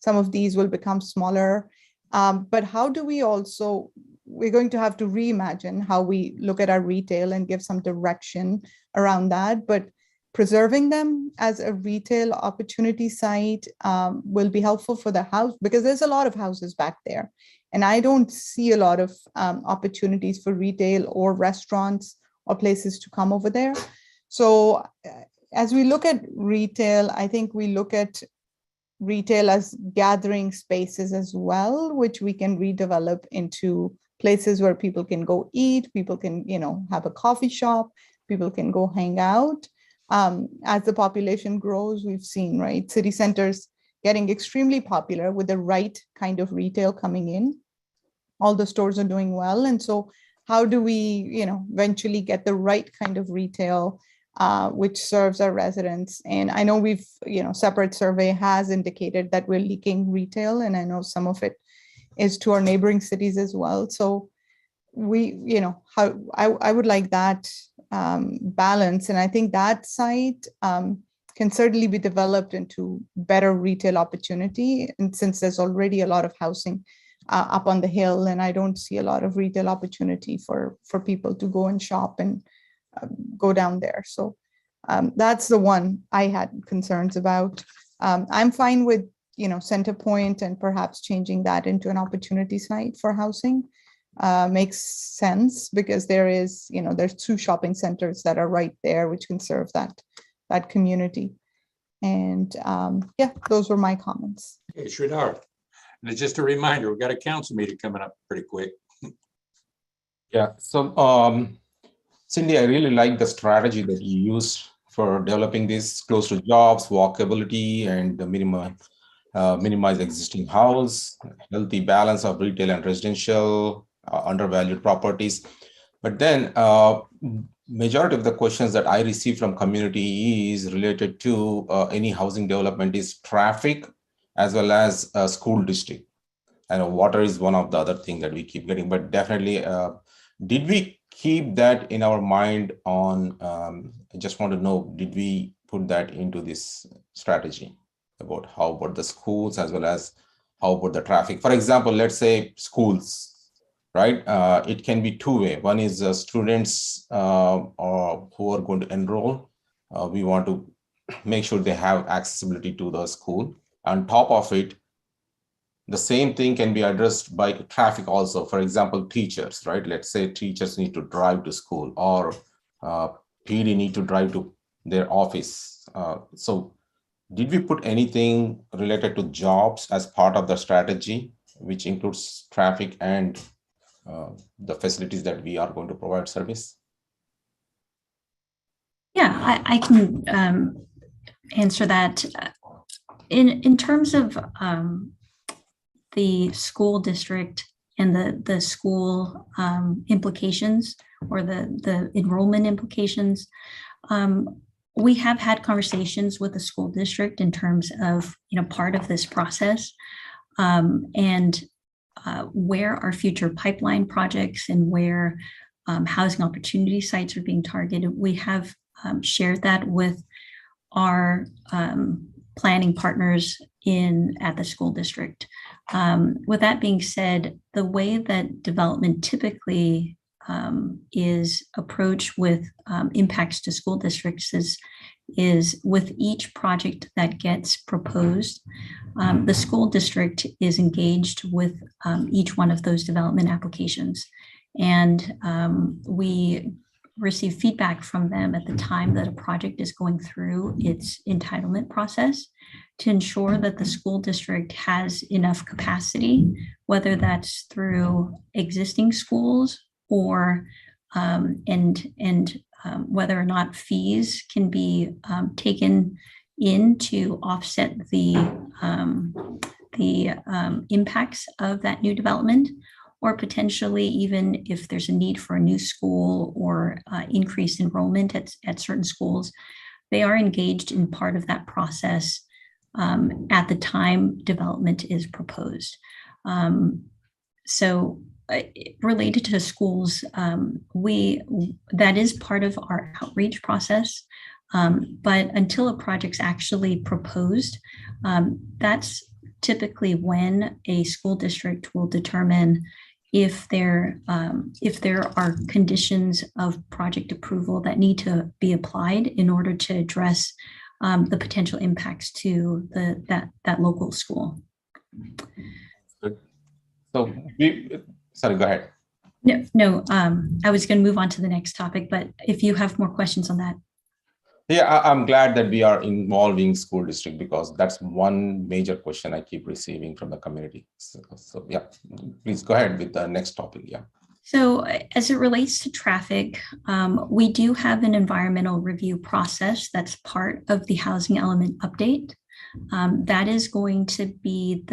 some of these will become smaller. But how do we also, we're going to have to reimagine how we look at our retail and give some direction around that. But preserving them as a retail opportunity site will be helpful for the house, because there's a lot of houses back there. And I don't see a lot of opportunities for retail or restaurants or places to come over there. So as we look at retail, I think we look at retail as gathering spaces as well, which we can redevelop into places where people can go eat, people can, have a coffee shop, people can go hang out. As the population grows, we've seen, right, city centers getting extremely popular with the right kind of retail coming in. All the stores are doing well. And so how do we, eventually get the right kind of retail which serves our residents? And I know we've, separate survey has indicated that we're leaking retail, and I know some of it is to our neighboring cities as well. So we, how I would like that balance. And I think that site can certainly be developed into better retail opportunity. And since there's already a lot of housing up on the hill, and I don't see a lot of retail opportunity for people to go and shop and go down there. So that's the one I had concerns about. I'm fine with, Center Point and perhaps changing that into an opportunity site for housing. Makes sense because there is, there's 2 shopping centers that are right there, which can serve that community. And yeah, those were my comments. Okay, Sridhar. And it's just a reminder, we've got a council meeting coming up pretty quick. Yeah, so Cindy, I really like the strategy that you used for developing this close to jobs, walkability, and minimize existing house, healthy balance of retail and residential, undervalued properties. But then majority of the questions that I receive from community is related to any housing development is traffic as well as school district. I know water is one of the other thing that we keep getting, but definitely, did we keep that in our mind on, I just want to know, did we put that into this strategy about how about the schools as well as how about the traffic? For example, let's say schools, right? It can be 2-way. One is students who are going to enroll. We want to make sure they have accessibility to the school. On top of it, the same thing can be addressed by traffic also. For example, teachers, right? Let's say teachers need to drive to school, or PD need to drive to their office. So did we put anything related to jobs as part of the strategy, which includes traffic and the facilities that we are going to provide service? Yeah, I can answer that. In terms of the school district and the school implications or the enrollment implications, we have had conversations with the school district in terms of, part of this process and where our future pipeline projects and where housing opportunity sites are being targeted. We have shared that with our planning partners at the school district. With that being said, the way that development typically is approached with impacts to school districts is with each project that gets proposed, the school district is engaged with each one of those development applications. And we receive feedback from them at the time that a project is going through its entitlement process to ensure that the school district has enough capacity, whether that's through existing schools or whether or not fees can be taken in to offset the impacts of that new development, or potentially even if there's a need for a new school or increased enrollment at certain schools, they are engaged in part of that process at the time development is proposed. So related to schools, that is part of our outreach process. But until a project's actually proposed, that's typically when a school district will determine if there are conditions of project approval that need to be applied in order to address the potential impacts to that local school. So, sorry, go ahead. No, I was going to move on to the next topic, but if you have more questions on that. Yeah, I'm glad that we are involving school district, because that's one major question I keep receiving from the community. So yeah, please go ahead with the next topic. Yeah. So as it relates to traffic, we do have an environmental review process that's part of the housing element update. That is going to be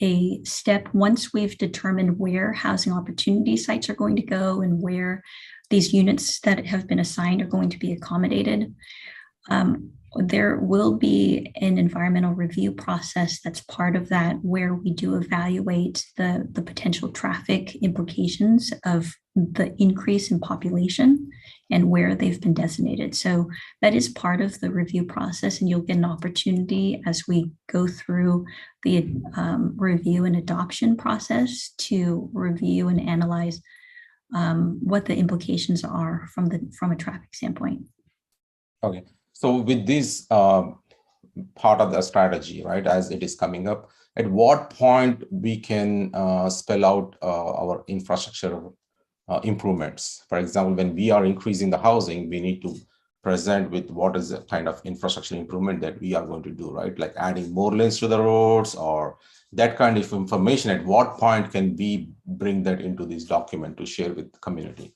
a step once we've determined where housing opportunity sites are going to go and where these units that have been assigned are going to be accommodated. There will be an environmental review process that's part of that, where we do evaluate the potential traffic implications of the increase in population and where they've been designated. So that is part of the review process, and you'll get an opportunity as we go through the review and adoption process to review and analyze what the implications are from a traffic standpoint. Okay. So with this part of the strategy, right, as it is coming up, at what point we can spell out our infrastructure improvements? For example, when we are increasing the housing, we need to present with what is the kind of infrastructure improvement that we are going to do, right? Like adding more lanes to the roads or that kind of information. At what point can we bring that into this document to share with the community?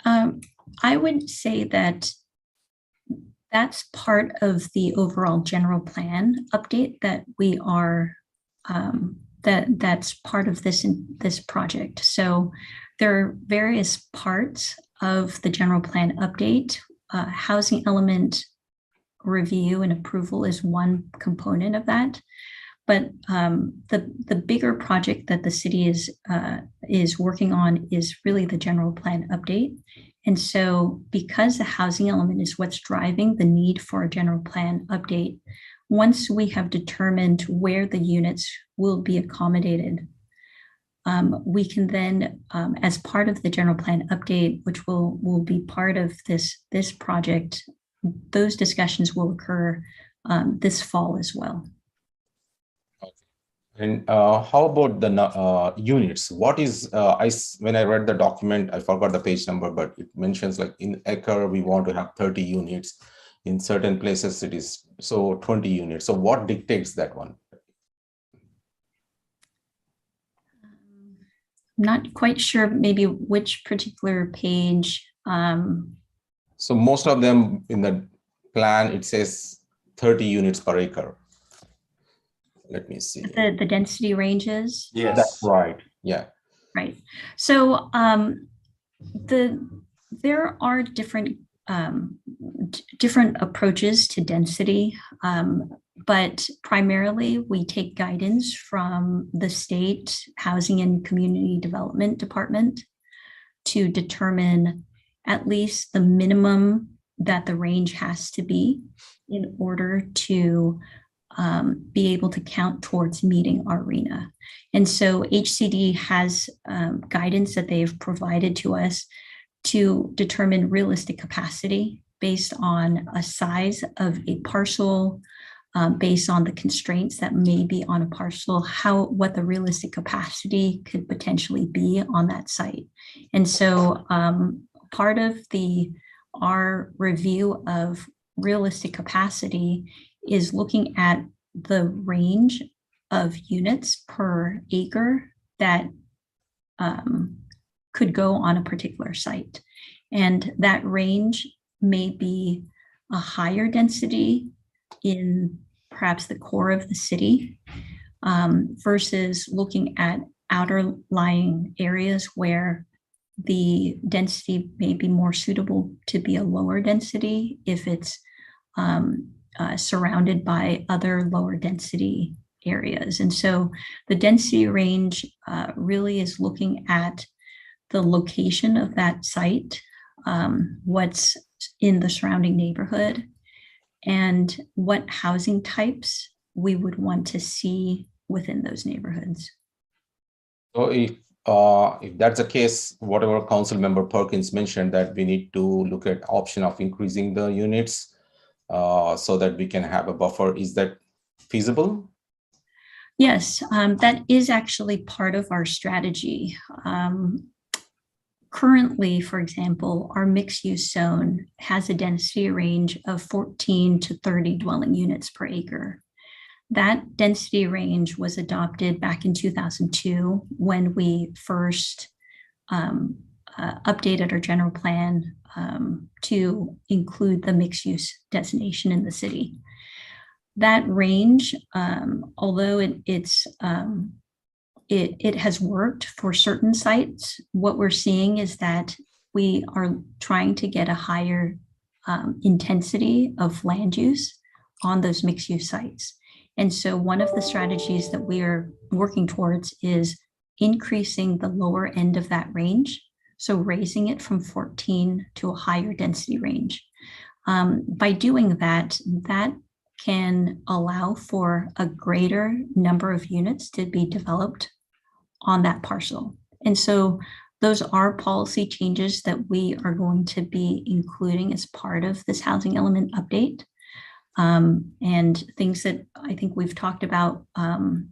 I would say that that's part of the overall general plan update that we are, that's part of this project. So there are various parts of the general plan update. Housing element review and approval is one component of that. But the bigger project that the city is working on is really the general plan update. And so because the housing element is what's driving the need for a general plan update, once we have determined where the units will be accommodated, we can then, as part of the general plan update, which will be part of this project, those discussions will occur this fall as well. And how about the units? What is, when I read the document, I forgot the page number, but it mentions like in acre, we want to have 30 units. In certain places, it is 20 units. So what dictates that one? I'm not quite sure maybe which particular page. So most of them in the plan, it says 30 units per acre. Let me see. The density ranges? Yes. That's right. Yeah. Right. So there are different approaches to density, but primarily we take guidance from the state Housing and Community Development Department to determine at least the minimum that the range has to be in order to be able to count towards meeting our RHNA. And so HCD has guidance that they've provided to us to determine realistic capacity based on a size of a parcel, based on the constraints that may be on a parcel, what the realistic capacity could potentially be on that site. And so part of our review of realistic capacity is looking at the range of units per acre that could go on a particular site. And that range may be a higher density in perhaps the core of the city versus looking at outer lying areas where the density may be more suitable to be a lower density if it's surrounded by other lower density areas. And so the density range really is looking at the location of that site, what's in the surrounding neighborhood, and what housing types we would want to see within those neighborhoods. So if that's the case, whatever Council Member Perkins mentioned, that we need to look at option of increasing the units so that we can have a buffer, is that feasible? Yes, that is actually part of our strategy. Currently, for example, our mixed-use zone has a density range of 14 to 30 dwelling units per acre. That density range was adopted back in 2002 when we first updated our general plan to include the mixed-use designation in the city. That range, although it has worked for certain sites, what we're seeing is that we are trying to get a higher intensity of land use on those mixed-use sites. And so one of the strategies that we are working towards is increasing the lower end of that range, so raising it from 14 to a higher density range. By doing that, that can allow for a greater number of units to be developed on that parcel. And so those are policy changes that we are going to be including as part of this housing element update. And things that I think we've talked about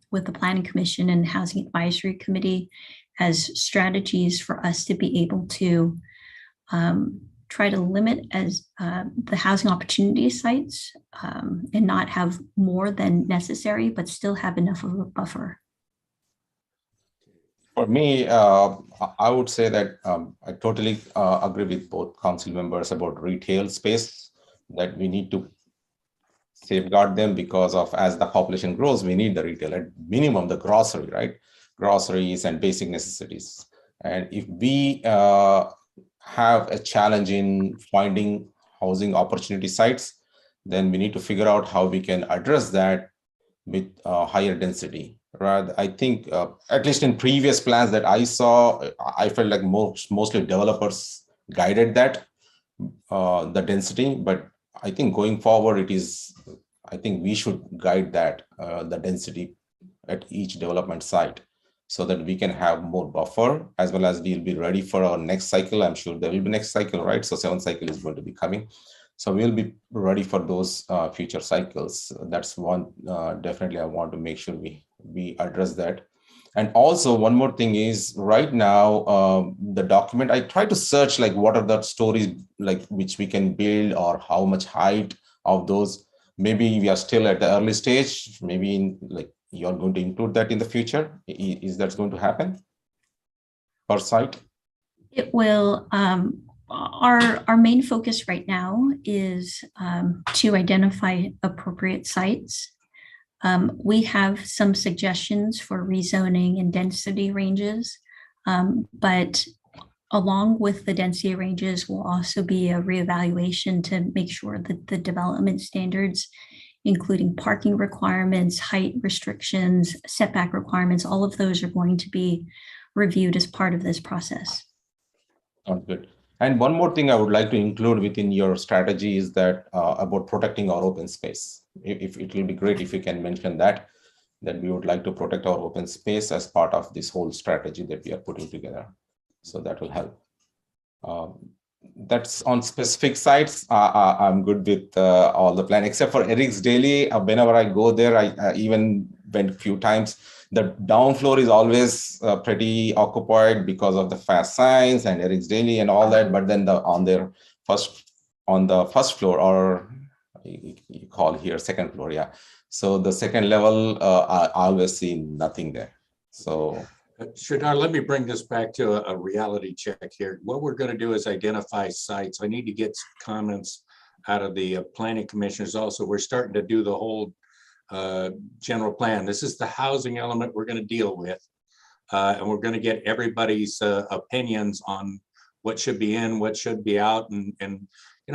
with the Planning Commission and Housing Advisory Committee as strategies for us to be able to try to limit as the housing opportunity sites and not have more than necessary, but still have enough of a buffer. For me, I would say that I totally agree with both council members about retail space, that we need to safeguard them because of as the population grows, we need the retail, at minimum the grocery, right? Groceries and basic necessities. And if we have a challenge in finding housing opportunity sites, then we need to figure out how we can address that with higher density. Right? I think at least in previous plans that I saw, I felt like mostly developers guided that, the density, but I think going forward, I think we should guide that, the density at each development site so that we can have more buffer, as well as we'll be ready for our next cycle. I'm sure there will be next cycle, right? So 7th cycle is going to be coming. So we'll be ready for those future cycles. That's one, definitely I want to make sure we address that. And also one more thing is right now, the document, I try to search like what are the stories like which we can build or how much height of those. Maybe we are still at the early stage, maybe like you're going to include that in the future. Is that going to happen per site? It will. Our main focus right now is to identify appropriate sites. We have some suggestions for rezoning and density ranges, but along with the density ranges will also be a reevaluation to make sure that the development standards, including parking requirements, height restrictions, setback requirements, all of those are going to be reviewed as part of this process. Sounds good. And one more thing I would like to include within your strategy is that about protecting our open space. If it will be great if you can mention that we would like to protect our open space as part of this whole strategy that we are putting together. So that will help. That's on specific sites. I'm good with all the plan except for Eric's Daily. Whenever I go there, I even went a few times. The down floor is always pretty occupied because of the fast signs and Eric's Daily and all that. But then on the first floor, or you call here second floor, yeah. So the second level, I always see nothing there. So. Sridhar, let me bring this back to a reality check here. What we're going to do is identify sites. I need to get some comments out of the planning commissioners also. We're starting to do the whole general plan. This is the housing element we're going to deal with. And we're going to get everybody's opinions on what should be in, what should be out. And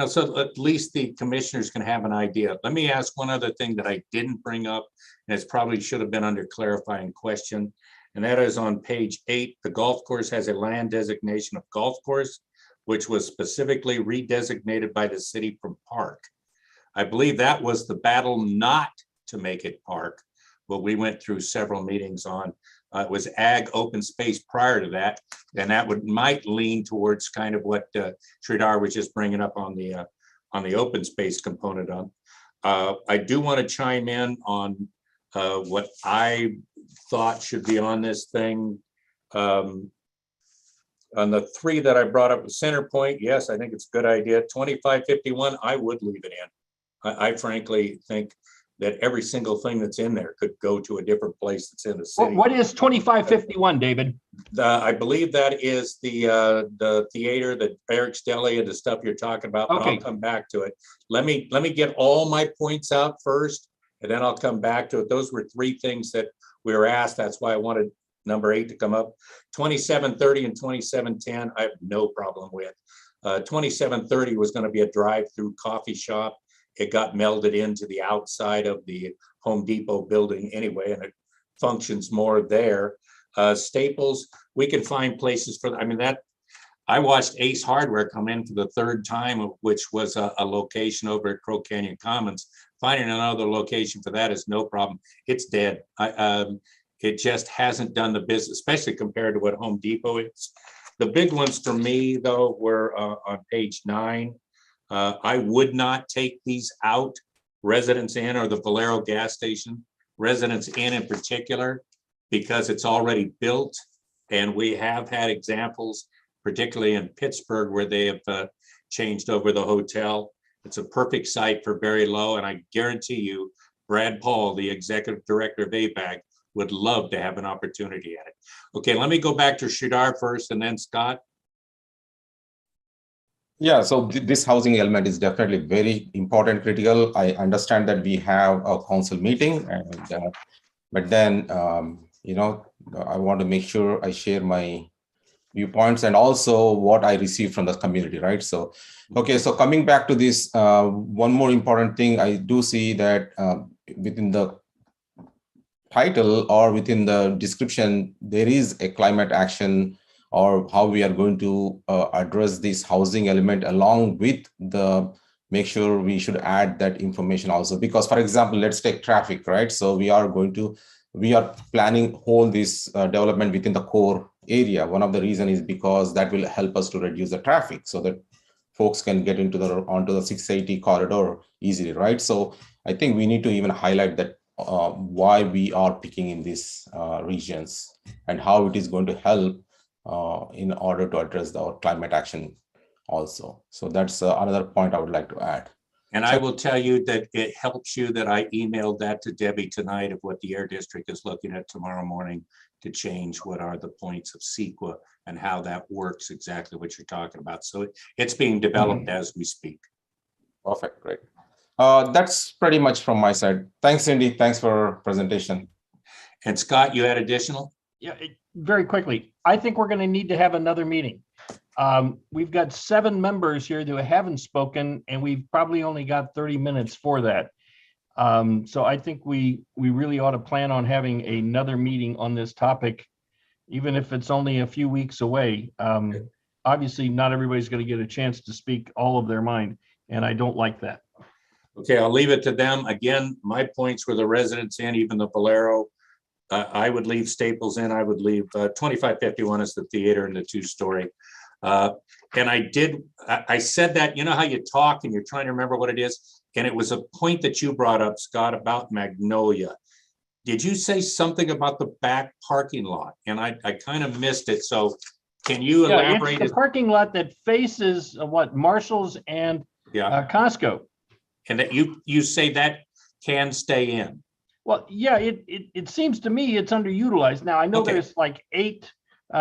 so at least the commissioners can have an idea. Let me ask one other thing that I didn't bring up, and it's probably should have been under clarifying question. And that is on page 8, the golf course has a land designation of golf course, which was specifically redesignated by the city from park. I believe that was the battle not to make it park. Well, we went through several meetings on, it was ag open space prior to that. And that might lean towards kind of what Sridhar was just bringing up on the open space component on. I do want to chime in on what I thought should be on this thing. On the 3 that I brought up, the center point, yes, I think it's a good idea. 2551, I would leave it in. I frankly think that every single thing that's in there could go to a different place that's in the city. What is 2551, David? I believe that is the theater, the Eric's Deli, and the stuff you're talking about. But Okay. I'll come back to it. Let me get all my points out first, and then I'll come back to it. Those were 3 things that we were asked. That's why I wanted number 8 to come up. 2730 and 2710, I have no problem with. 2730 was going to be a drive-through coffee shop. It got melded into the outside of the Home Depot building anyway, and it functions more there. Staples, we can find places for, I watched Ace Hardware come in for the 3rd time, which was a location over at Crow Canyon Commons. Finding another location for that is no problem. It's dead. It just hasn't done the business, especially compared to what Home Depot is. The big ones for me, though, were on page 9. I would not take these out, Residence Inn or the Valero gas station, Residence Inn in particular, because it's already built. And we have had examples, particularly in Pittsburgh, where they have changed over the hotel. It's a perfect site for very low. And I guarantee you, Brad Paul, the executive director of ABAG, would love to have an opportunity at it. Okay, let me go back to Sridhar first and then Scott. Yeah, so this housing element is definitely very important, critical. I understand that we have a council meeting, and but then I want to make sure I share my viewpoints and also what I receive from the community, right? So, okay, so coming back to this, one more important thing, I do see that within the title or within the description, there is a climate action or how we are going to address this housing element, along with the make sure we should add that information also. Because, for example, let's take traffic, right? So we are planning whole this development within the core area. One of the reasons is because that will help us to reduce the traffic so that folks can get onto the 680 corridor easily, right? So I think we need to even highlight that why we are picking in these regions and how it is going to help in order to address our climate action also. So that's another point I would like to add. And I will tell you that it helps you that I emailed that to Debbie tonight of what the Air District is looking at tomorrow morning to change what are the points of CEQA and how that works, exactly what you're talking about. So it's being developed as we speak. Perfect, great. That's pretty much from my side. Thanks, Cindy. Thanks for presentation. And Scott, you had additional? Yeah, very quickly. I think we're going to need to have another meeting. We've got 7 members here that haven't spoken, and we've probably only got 30 minutes for that. So I think we really ought to plan on having another meeting on this topic, even if it's only a few weeks away. Obviously, not everybody's going to get a chance to speak all of their mind, and I don't like that. Okay, I'll leave it to them. Again, my points were the Residence Inn, even the Valero. I would leave Staples in. I would leave 2551 as the theater and the 2-story. And I said that, you know how you talk and you're trying to remember what it is? And it was a point that you brought up, Scott, about Magnolia. Did you say something about the back parking lot? And I kind of missed it. So can you elaborate? It's the parking lot that faces Marshall's and Costco. And that you say that can stay in. Well, yeah, it seems to me it's underutilized. Now, I know there's like 8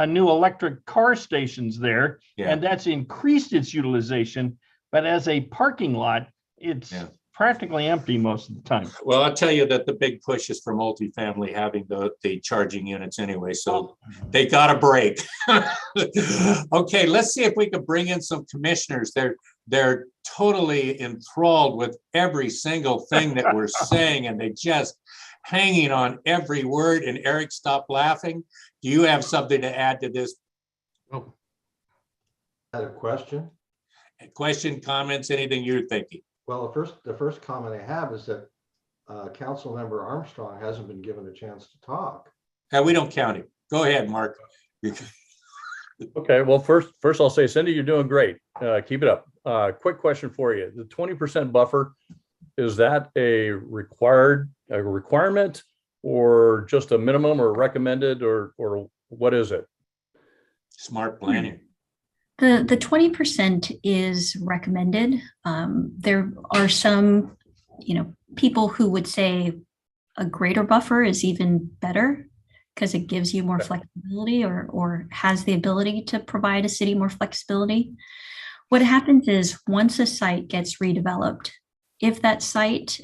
new electric car stations there, and that's increased its utilization. But as a parking lot, it's practically empty most of the time. Well, I'll tell you that the big push is for multifamily having the charging units anyway, so they got a break. Okay, let's see if we can bring in some commissioners. they're totally enthralled with every single thing that we're saying, and they just hanging on every word. And Eric, stop laughing. Do you have something to add to this? Oh, I had a question. Question, comments, anything you're thinking? Well, the first comment I have is that Councilmember Armstrong hasn't been given a chance to talk. We don't count him. Go ahead, Mark. Okay, well, first I'll say, Cindy, you're doing great. Keep it up. Quick question for you. The 20% buffer, is that a requirement or just a minimum or recommended or what is it? Smart planning. The 20% is recommended. There are some, people who would say a greater buffer is even better because it gives you more flexibility or has the ability to provide a city more flexibility. What happens is once a site gets redeveloped, if that site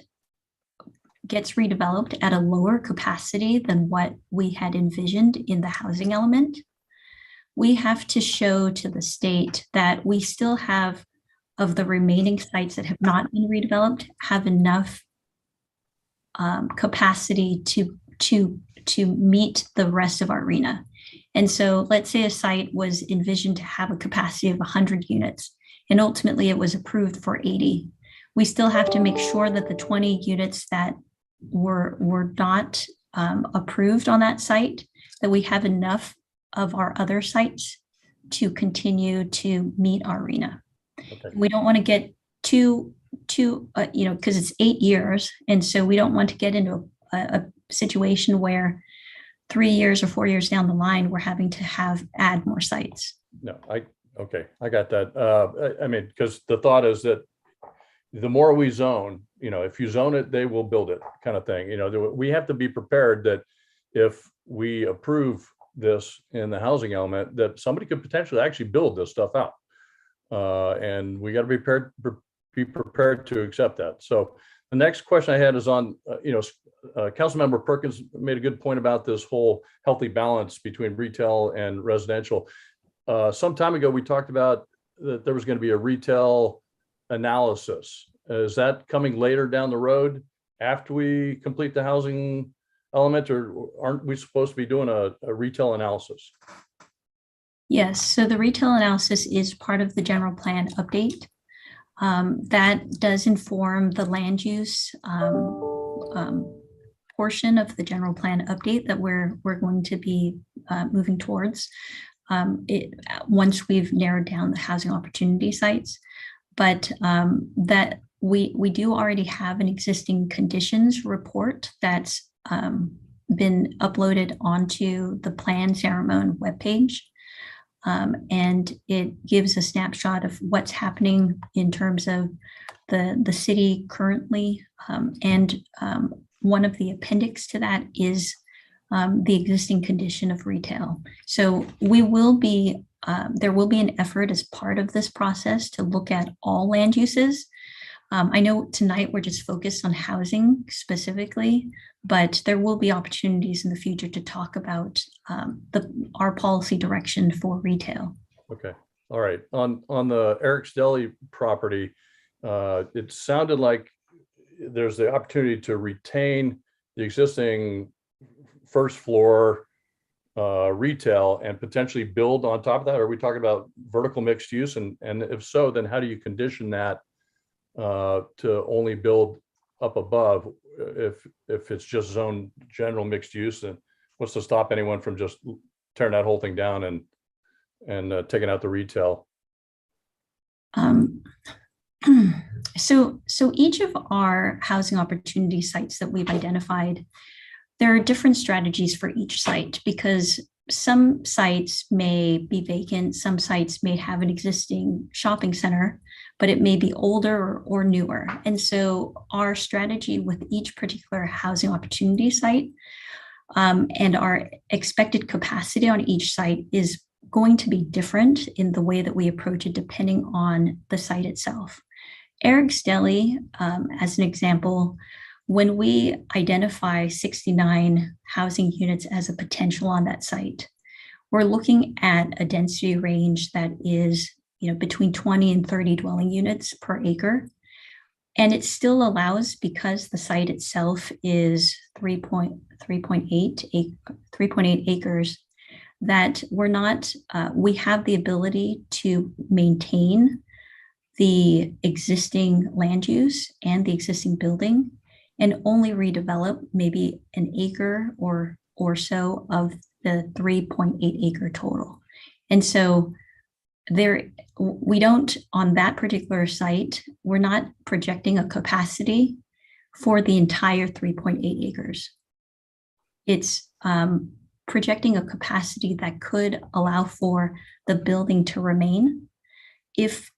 gets redeveloped at a lower capacity than what we had envisioned in the housing element, we have to show to the state that we still have, of the remaining sites that have not been redeveloped, have enough capacity to meet the rest of our arena. And so let's say a site was envisioned to have a capacity of 100 units, and ultimately it was approved for 80. We still have to make sure that the 20 units that were not approved on that site, that we have enough of our other sites to continue to meet our arena. Okay. We don't want to get too because it's 8 years. And so we don't want to get into a situation where 3 years or 4 years down the line, we're having to add more sites. No, okay, I got that. I mean, because the thought is that the more we zone, if you zone it, they will build it kind of thing. We have to be prepared that if we approve this in the housing element, that somebody could potentially actually build this stuff out. And we got to be prepared to accept that. So the next question I had is on, Councilmember Perkins made a good point about this whole healthy balance between retail and residential. Some time ago, we talked about that there was going to be a retail analysis. Is that coming later down the road after we complete the housing element, or aren't we supposed to be doing a retail analysis? Yes, so the retail analysis is part of the general plan update. That does inform the land use portion of the general plan update that we're going to be moving towards once we've narrowed down the housing opportunity sites. But that we do already have an existing conditions report that's been uploaded onto the Plan Ceremony webpage. And it gives a snapshot of what's happening in terms of the city currently. And one of the appendix to that is the existing condition of retail. So there will be an effort as part of this process to look at all land uses. I know tonight we're just focused on housing specifically, but there will be opportunities in the future to talk about our policy direction for retail. Okay, all right. On the Eric's Deli property, it sounded like there's the opportunity to retain the existing first floor retail and potentially build on top of that. Are we talking about vertical mixed use? And if so, then how do you condition that to only build up above if it's just zone general mixed use? And what's to stop anyone from just tearing that whole thing down and taking out the retail? So each of our housing opportunity sites that we've identified, there are different strategies for each site because some sites may be vacant, some sites may have an existing shopping center, but it may be older or newer. And so our strategy with each particular housing opportunity site and our expected capacity on each site is going to be different in the way that we approach it depending on the site itself. Eric's Deli, as an example, when we identify 69 housing units as a potential on that site, we're looking at a density range that is, between 20 and 30 dwelling units per acre. And it still allows, because the site itself is 3.8 acres, that we have the ability to maintain the existing land use and the existing building and only redevelop maybe an acre or so of the 3.8 acre total. And so we don't, on that particular site, we're not projecting a capacity for the entire 3.8 acres. It's projecting a capacity that could allow for the building to remain if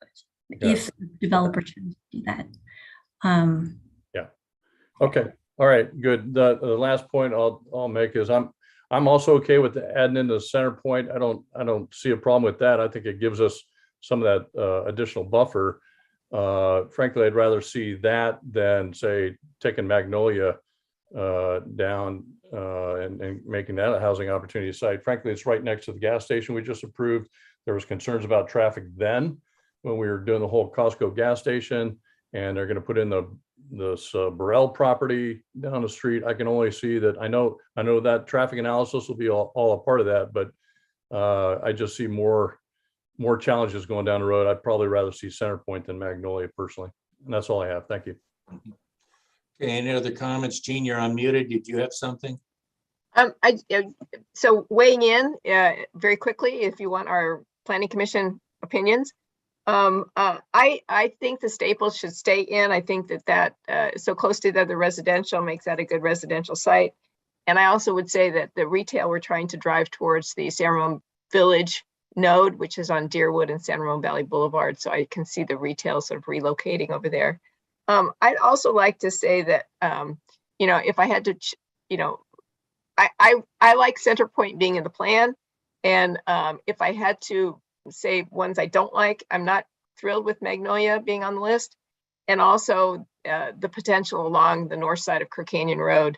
the developer chooses to do that. Okay, all right, good. The last point I'll make is I'm also okay with adding in the center point. I don't see a problem with that. I think it gives us some of that additional buffer. Frankly, I'd rather see that than say taking Magnolia down and making that a housing opportunity site. Frankly, it's right next to the gas station we just approved. There was concerns about traffic then when we were doing the whole Costco gas station, and they're going to put in this Burrell property down the street. I can only see that. I know that traffic analysis will be all a part of that, but I just see more challenges going down the road. I'd probably rather see Center Point than Magnolia personally. And that's all I have. Thank you. Okay, any other comments? Jean, you're unmuted. Did you have something? So weighing in very quickly, if you want our planning commission opinions, I think the Staples should stay in. I think that so close to the other residential makes that a good residential site. And I also would say that the retail we're trying to drive towards the San Ramon Village node, which is on Deerwood and San Ramon Valley Boulevard. So I can see the retail sort of relocating over there. I'd also like to say that, if I had to, I like Center Point being in the plan. And if I had to say ones I don't like, I'm not thrilled with Magnolia being on the list. And also the potential along the north side of Crook Canyon Road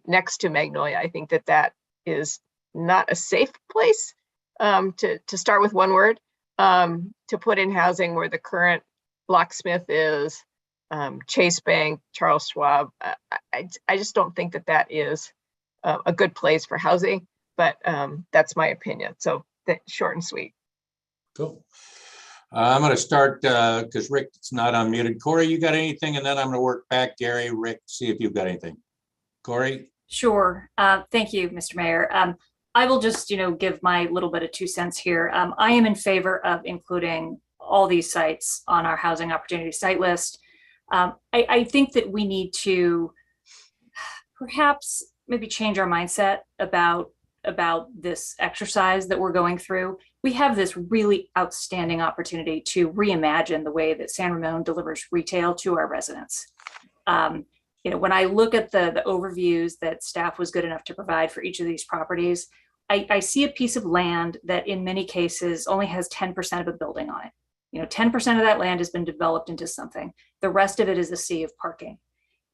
next to Magnolia. I think that is not a safe place to start with one word, to put in housing where the current locksmith is, Chase Bank, Charles Schwab. I just don't think that is a good place for housing, but that's my opinion. So short and sweet. Cool. I'm going to start because Rick's not unmuted. Corey, you got anything? And then I'm going to work back. Gary, Rick, see if you've got anything. Corey? Sure. Thank you, Mr. Mayor. I will just, give my little bit of 2 cents here. I am in favor of including all these sites on our housing opportunity site list. I think that we need to perhaps maybe change our mindset about this exercise that we're going through. We have this really outstanding opportunity to reimagine the way that San Ramon delivers retail to our residents. When I look at the overviews that staff was good enough to provide for each of these properties, I see a piece of land that in many cases only has 10% of a building on it. 10% of that land has been developed into something. The rest of it is a sea of parking.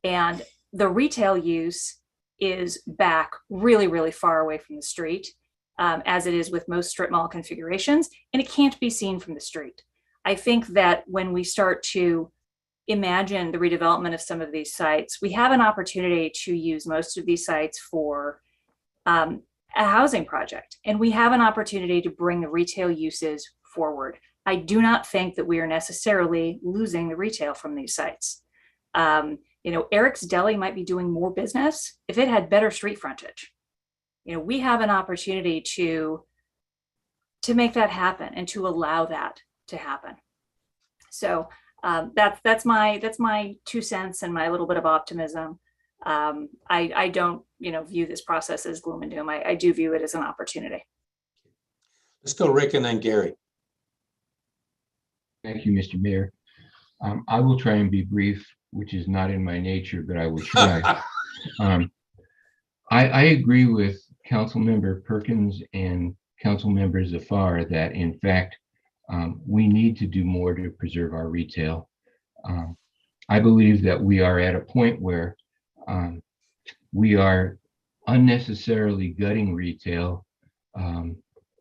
And the retail use is back really, really far away from the street, as it is with most strip mall configurations, and it can't be seen from the street. I think that when we start to imagine the redevelopment of some of these sites, we have an opportunity to use most of these sites for a housing project, and we have an opportunity to bring the retail uses forward. I do not think that we are necessarily losing the retail from these sites. Eric's Deli might be doing more business if it had better street frontage. We have an opportunity to make that happen and to allow that to happen. So that's my 2 cents and my little bit of optimism. I don't view this process as gloom and doom. I do view it as an opportunity. Let's go Rick and then Gary. Thank you, Mr. Mayor. I will try and be brief, which is not in my nature, but I will try. I agree with Councilmember Perkins and Councilmember Zafar that in fact, we need to do more to preserve our retail. I believe that we are at a point where we are unnecessarily gutting retail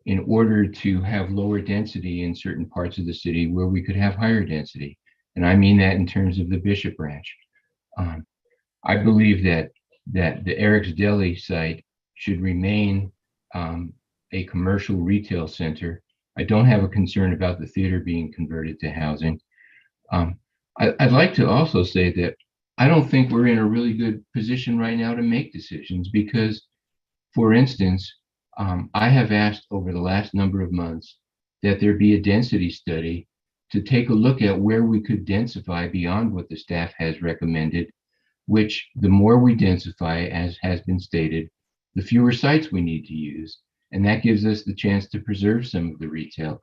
in order to have lower density in certain parts of the city where we could have higher density. And I mean that in terms of the Bishop Ranch. I believe that the Eric's Deli site should remain a commercial retail center. I don't have a concern about the theater being converted to housing. I'd like to also say that I don't think we're in a really good position right now to make decisions because, for instance, I have asked over the last number of months that there be a density study to take a look at where we could densify beyond what the staff has recommended, which the more we densify, as has been stated, the fewer sites we need to use. And that gives us the chance to preserve some of the retail.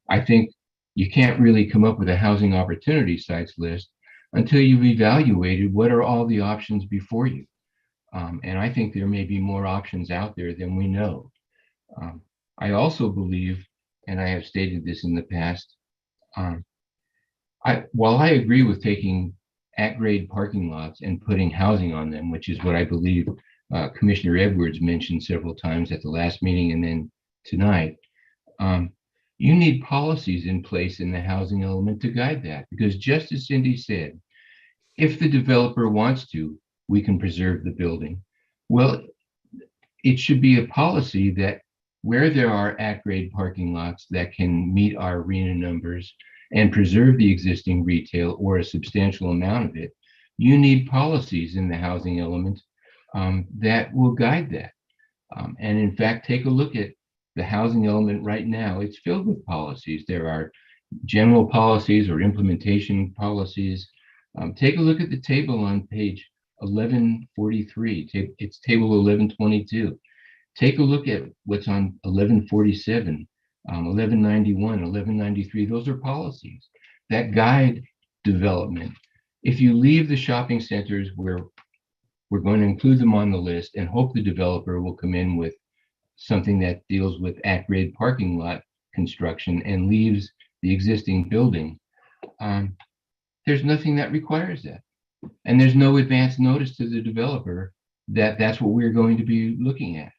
I think you can't really come up with a housing opportunity sites list until you've evaluated what are all the options before you. And I think there may be more options out there than we know. I also believe, and I have stated this in the past, while I agree with taking at-grade parking lots and putting housing on them, which is what I believe Commissioner Edwards mentioned several times at the last meeting and then tonight, you need policies in place in the housing element to guide that. Because just as Cindy said, if the developer wants to, we can preserve the building. Well, it should be a policy that where there are at-grade parking lots that can meet our arena numbers and preserve the existing retail or a substantial amount of it, you need policies in the housing element that will guide that. And in fact, take a look at the housing element right now. It's filled with policies. There are general policies or implementation policies. Take a look at the table on page 1143. It's table 1122. Take a look at what's on 1147, 1191, 1193. Those are policies that guide development. If you leave the shopping centers where we're going to include them on the list and hope the developer will come in with something that deals with at-grade parking lot construction and leaves the existing building, there's nothing that requires that. And there's no advance notice to the developer that that's what we're going to be looking at.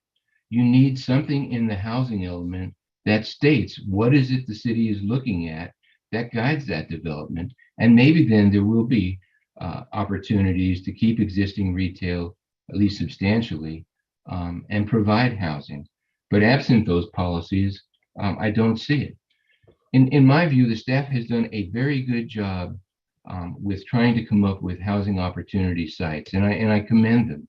You need something in the housing element that states what is it the city is looking at that guides that development. And maybe then there will be opportunities to keep existing retail, at least substantially, and provide housing. But absent those policies, I don't see it. In my view, the staff has done a very good job with trying to come up with housing opportunity sites, and I commend them.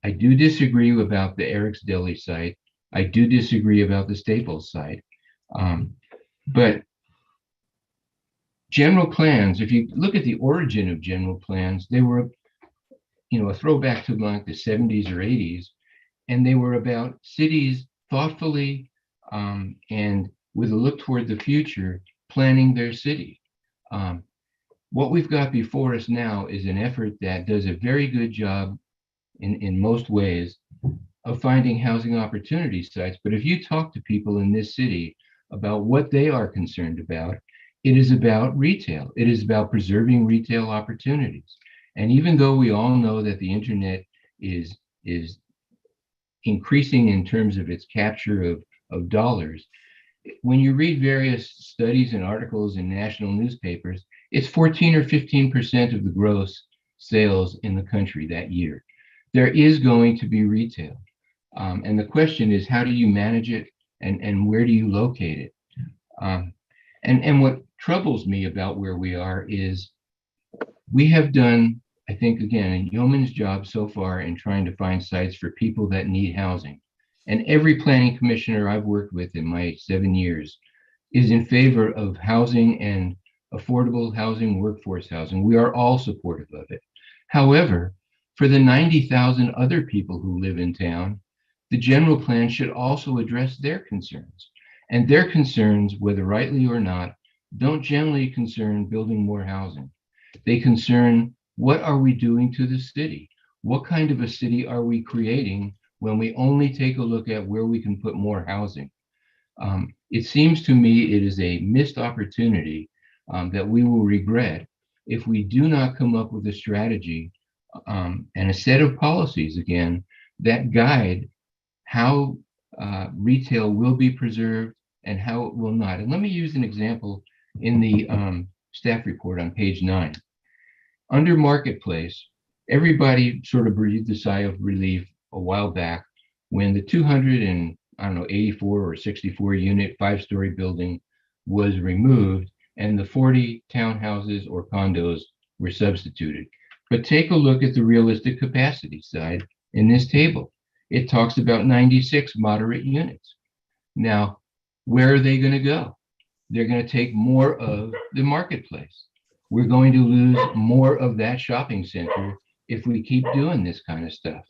I do disagree about the Eric's Deli site. I do disagree about the Staples site. But general plans, if you look at the origin of general plans, they were, a throwback to like the 70s or 80s, and they were about cities thoughtfully and with a look toward the future, planning their city. What we've got before us now is an effort that does a very good job in most ways of finding housing opportunity sites. But if you talk to people in this city about what they are concerned about, it is about retail. It is about preserving retail opportunities. And even though we all know that the internet is increasing in terms of its capture of dollars, when you read various studies and articles in national newspapers, it's 14 or 15% of the gross sales in the country that year. There is going to be retail. And the question is, how do you manage it and where do you locate it? And what troubles me about where we are is we have done, I think, again, a yeoman's job so far in trying to find sites for people that need housing. And every planning commissioner I've worked with in my 7 years is in favor of housing and affordable housing, workforce housing. We are all supportive of it. However, for the 90,000 other people who live in town, the general plan should also address their concerns. And their concerns, whether rightly or not, don't generally concern building more housing. They concern, what are we doing to the city? What kind of a city are we creating when we only take a look at where we can put more housing? It seems to me it is a missed opportunity that we will regret if we do not come up with a strategy and a set of policies, again, that guide how retail will be preserved and how it will not. And let me use an example in the staff report on page 9. Under marketplace, everybody sort of breathed a sigh of relief a while back when the 284 or 64 unit 5-story building was removed and the 40 townhouses or condos were substituted. But take a look at the realistic capacity side in this table. It talks about 96 moderate units. Now, where are they going to go? They're going to take more of the marketplace. We're going to lose more of that shopping center if we keep doing this kind of stuff.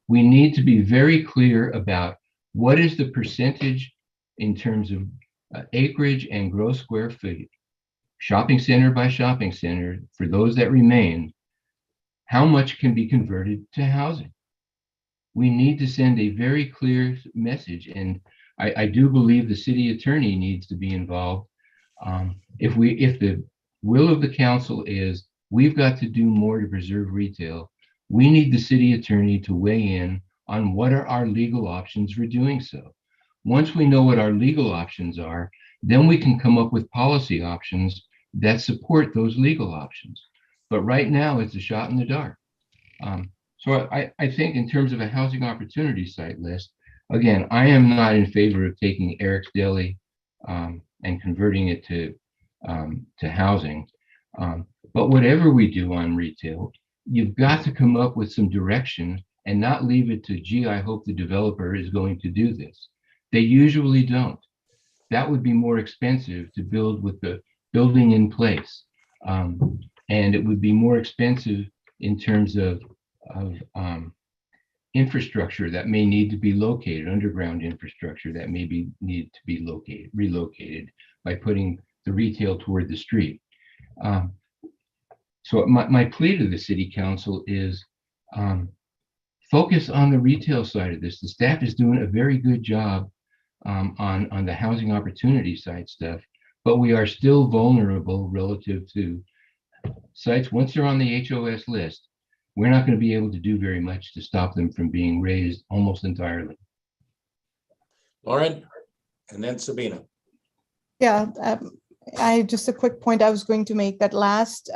We need to be very clear about what is the percentage in terms of acreage and gross square feet, shopping center by shopping center, for those that remain, how much can be converted to housing? We need to send a very clear message, and I do believe the city attorney needs to be involved. If the will of the council is we've got to do more to preserve retail, we need the city attorney to weigh in on what are our legal options for doing so. Once we know what our legal options are, then we can come up with policy options that support those legal options. But right now it's a shot in the dark. So I think in terms of a housing opportunity site list, again, I am not in favor of taking Eric's Deli and converting it to housing. But whatever we do on retail, you've got to come up with some direction and not leave it to, gee, I hope the developer is going to do this. They usually don't. That would be more expensive to build with the building in place. And it would be more expensive in terms of infrastructure that may need to be located, underground infrastructure that may need to be relocated by putting the retail toward the street. So my plea to the city council is focus on the retail side of this. The staff is doing a very good job on the housing opportunity side stuff, but we are still vulnerable relative to sites. Once they're on the HOS list, we're not going to be able to do very much to stop them from being raised almost entirely. Lauren, and then Sabina. Yeah, just a quick point I was going to make that last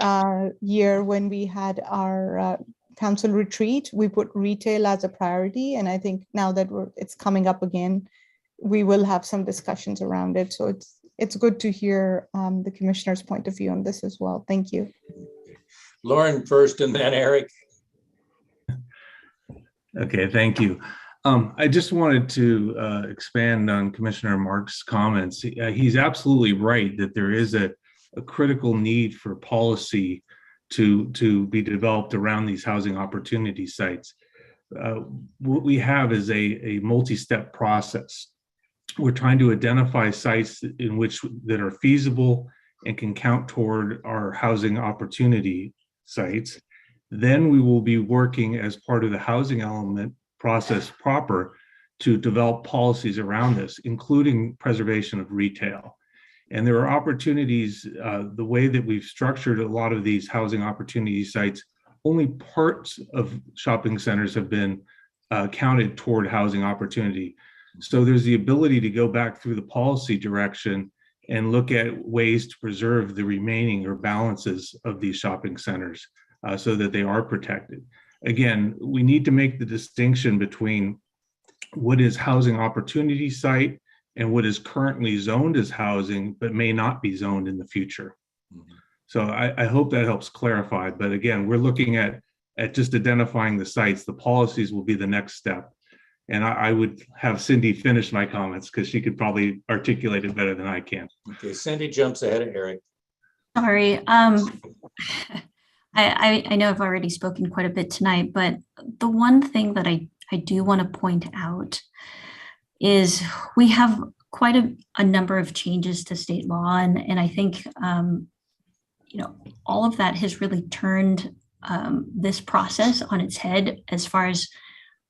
year when we had our council retreat, we put retail as a priority. And I think now that it's coming up again, we will have some discussions around it. So it's good to hear the commissioner's point of view on this as well. Thank you. Lauren first and then Eric. Okay, thank you. I just wanted to expand on Commissioner Mark's comments. He's absolutely right that there is a critical need for policy to be developed around these housing opportunity sites. What we have is a multi-step process. We're trying to identify sites that are feasible and can count toward our housing opportunity sites. Then we will be working as part of the housing element process proper to develop policies around this, including preservation of retail. And there are opportunities, the way that we've structured a lot of these housing opportunity sites, only parts of shopping centers have been counted toward housing opportunity. So there's the ability to go back through the policy direction and look at ways to preserve the remaining or balances of these shopping centers so that they are protected. Again, we need to make the distinction between what is housing opportunity site and what is currently zoned as housing, but may not be zoned in the future. So I hope that helps clarify. But again, we're looking at just identifying the sites. The policies will be the next step. And I would have Cindy finish my comments because she could probably articulate it better than I can. Okay, Cindy jumps ahead of Eric. Sorry. I know I've already spoken quite a bit tonight, but the one thing that I do want to point out is we have quite a number of changes to state law. And I think, all of that has really turned this process on its head as far as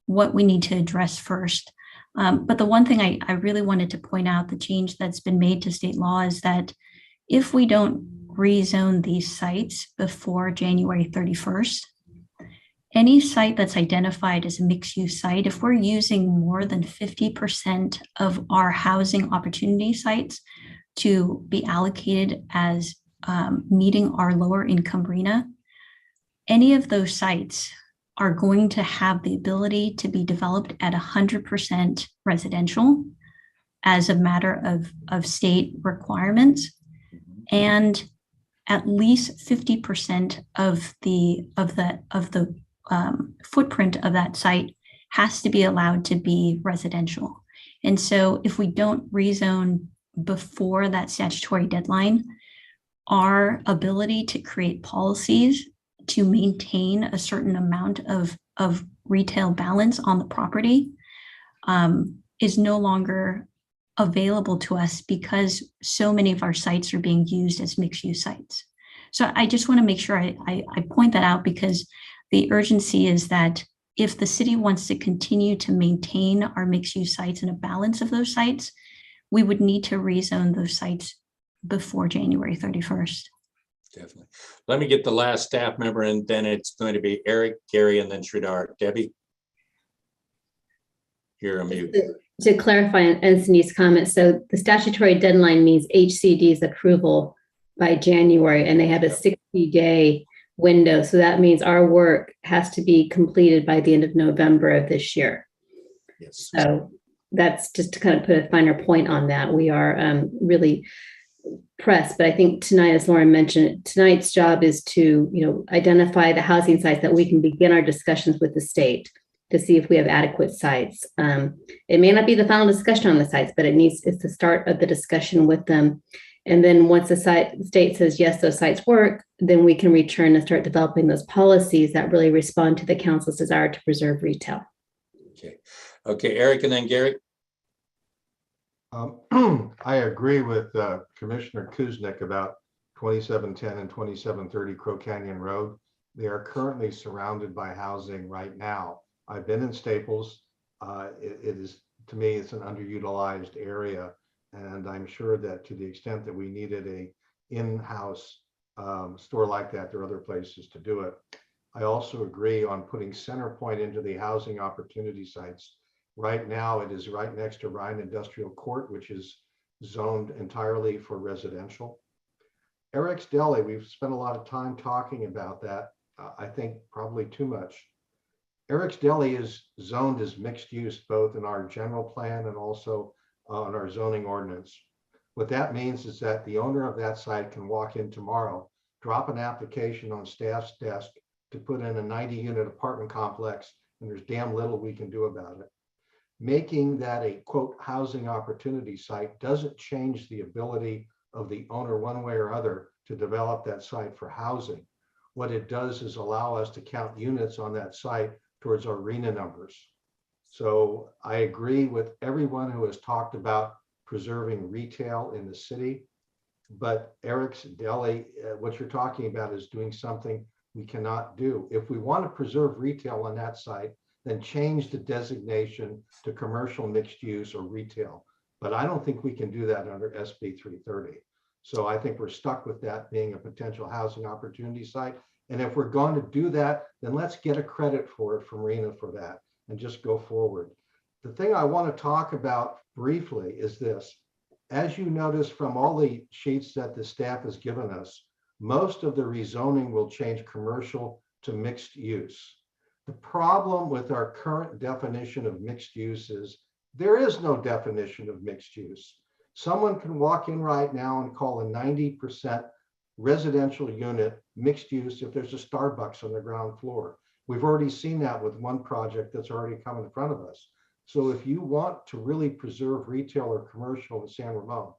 what we need to address first. But the one thing I really wanted to point out, the change that's been made to state law is that if we don't rezone these sites before January 31st, any site that's identified as a mixed-use site, if we're using more than 50% of our housing opportunity sites to be allocated as meeting our lower income RENA, any of those sites are going to have the ability to be developed at 100% residential as a matter of state requirements, and at least 50% of the footprint of that site has to be allowed to be residential. And so if we don't rezone before that statutory deadline, our ability to create policies to maintain a certain amount of retail balance on the property is no longer available to us because so many of our sites are being used as mixed-use sites. So I just want to make sure I point that out, because the urgency is that if the city wants to continue to maintain our mixed-use sites and a balance of those sites, we would need to rezone those sites before January 31st. Definitely. Let me get the last staff member, and then it's going to be Eric, Gary, and then Sridhar. Debbie? You're on mute. To clarify Anthony's comment, so the statutory deadline means HCD's approval by January, and they have a 60-day window. So that means our work has to be completed by the end of November of this year. Yes. So that's just to kind of put a finer point on that. We are really pressed, but I think tonight, as Lauren mentioned, tonight's job is to, identify the housing sites that we can begin our discussions with the state to see if we have adequate sites. It may not be the final discussion on the sites, but it's the start of the discussion with them. And then once the state says, yes, those sites work, then we can return and start developing those policies that really respond to the council's desire to preserve retail. Okay, Eric, and then Gary. I agree with Commissioner Kuznick about 2710 and 2730 Crow Canyon Road. They are currently surrounded by housing right now. I've been in Staples. It is, to me, it's an underutilized area. And I'm sure that to the extent that we needed a in-house store like that, there are other places to do it. I also agree on putting Centerpoint into the housing opportunity sites. Right now, it is right next to Ryan Industrial Court, which is zoned entirely for residential. Eric's Deli, we've spent a lot of time talking about that. I think probably too much. Eric's Deli is zoned as mixed use, both in our general plan and also on our zoning ordinance. What that means is that the owner of that site can walk in tomorrow, drop an application on staff's desk to put in a 90-unit apartment complex, and there's damn little we can do about it. Making that a, quote, housing opportunity site doesn't change the ability of the owner one way or other to develop that site for housing. What it does is allow us to count units on that site towards our RENA numbers. So I agree with everyone who has talked about preserving retail in the city, but Eric's Deli, what you're talking about is doing something we cannot do. If we want to preserve retail on that site, then change the designation to commercial mixed use or retail. But I don't think we can do that under SB 330. So I think we're stuck with that being a potential housing opportunity site. And if we're going to do that, then let's get a credit for it from RENA for that and just go forward. The thing I want to talk about briefly is this. As you notice from all the sheets that the staff has given us, most of the rezoning will change commercial to mixed use. The problem with our current definition of mixed use is there is no definition of mixed use. Someone can walk in right now and call a 90% residential unit mixed use if there's a Starbucks on the ground floor. We've already seen that with one project that's already come in front of us. So if you want to really preserve retail or commercial in San Ramon,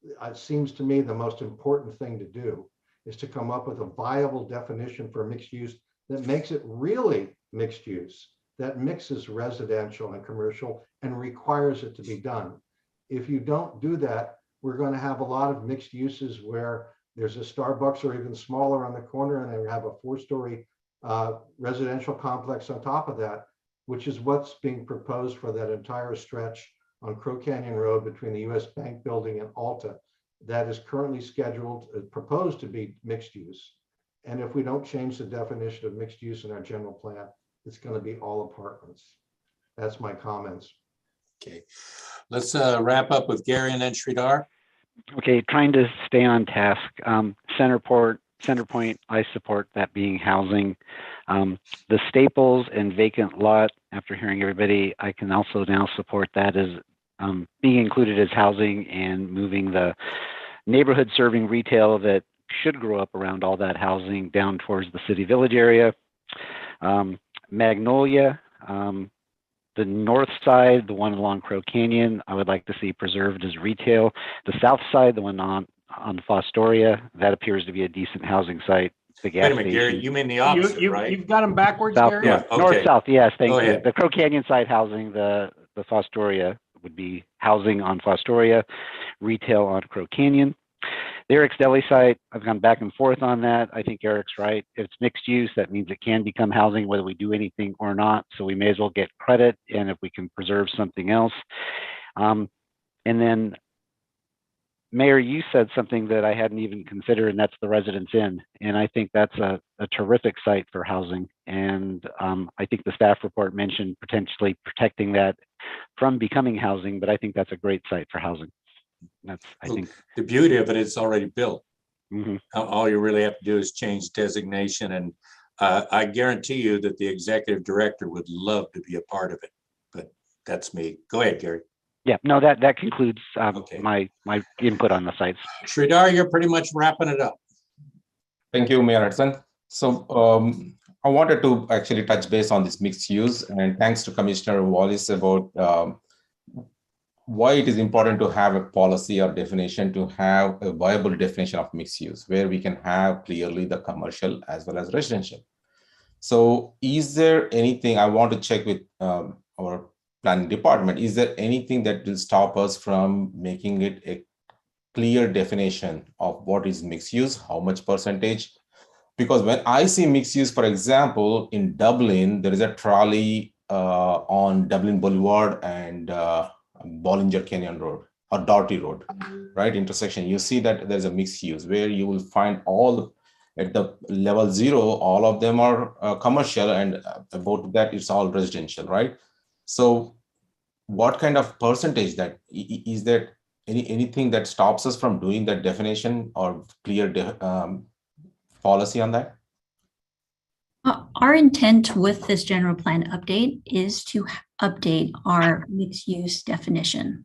it seems to me the most important thing to do is to come up with a viable definition for mixed use that makes it really mixed use, that mixes residential and commercial and requires it to be done. If you don't do that, we're going to have a lot of mixed uses where there's a Starbucks or even smaller on the corner, and they have a 4-story residential complex on top of that, which is what's being proposed for that entire stretch on Crow Canyon Road between the US Bank Building and Alta. That is currently scheduled, proposed to be mixed use. And if we don't change the definition of mixed use in our general plan, it's going to be all apartments. That's my comments. Okay, let's wrap up with Gary and then Sridhar. Okay, trying to stay on task. Centerpoint, I support that being housing. The Staples and vacant lot, after hearing everybody, I can also now support that as being included as housing and moving the neighborhood serving retail that should grow up around all that housing down towards the city village area. Magnolia, the north side, the one along Crow Canyon, I would like to see preserved as retail. The south side, the one on Fostoria, that appears to be a decent housing site. The gas Wait a minute, Gary, station. you mean the opposite, right? You've got them backwards, South, Gary? north, Yeah, north, okay. south, yes, thank Go you. ahead. The Crow Canyon side housing, the Fostoria would be housing on Fostoria, retail on Crow Canyon. The Eric's Deli site, I've gone back and forth on that. I think Eric's right. If it's mixed use, that means it can become housing whether we do anything or not. So we may as well get credit, and if we can preserve something else. And then Mayor, you said something that I hadn't even considered, and that's the Residence Inn. And I think that's a terrific site for housing. And I think the staff report mentioned potentially protecting that from becoming housing, but I think that's a great site for housing. That's, I think. The beauty of it, it's already built. Mm-hmm. All you really have to do is change designation. And I guarantee you that the executive director would love to be a part of it. But that's me. Go ahead, Gary. Yeah, no, that concludes my input on the sites. Sridhar, you're pretty much wrapping it up. Thank you, Mayor Hudson. So I wanted to actually touch base on this mixed use, and thanks to Commissioner Wallace about why it is important to have a policy or definition, to have a viable definition of mixed use, where we can have clearly the commercial as well as residential. So is there anything, I want to check with our planning department, is there anything that will stop us from making it a clear definition of what is mixed use, how much percentage? Because when I see mixed use, for example, in Dublin, there is a trolley on Dublin Boulevard and Bollinger Canyon Road or Doughty Road, right? Intersection. You see that there's a mixed use where you will find all at the level 0, all of them are commercial, and about that it's all residential, right? So what kind of percentage that is there? Anything that stops us from doing that definition or clear policy on that? Our intent with this general plan update is to update our mixed use definition.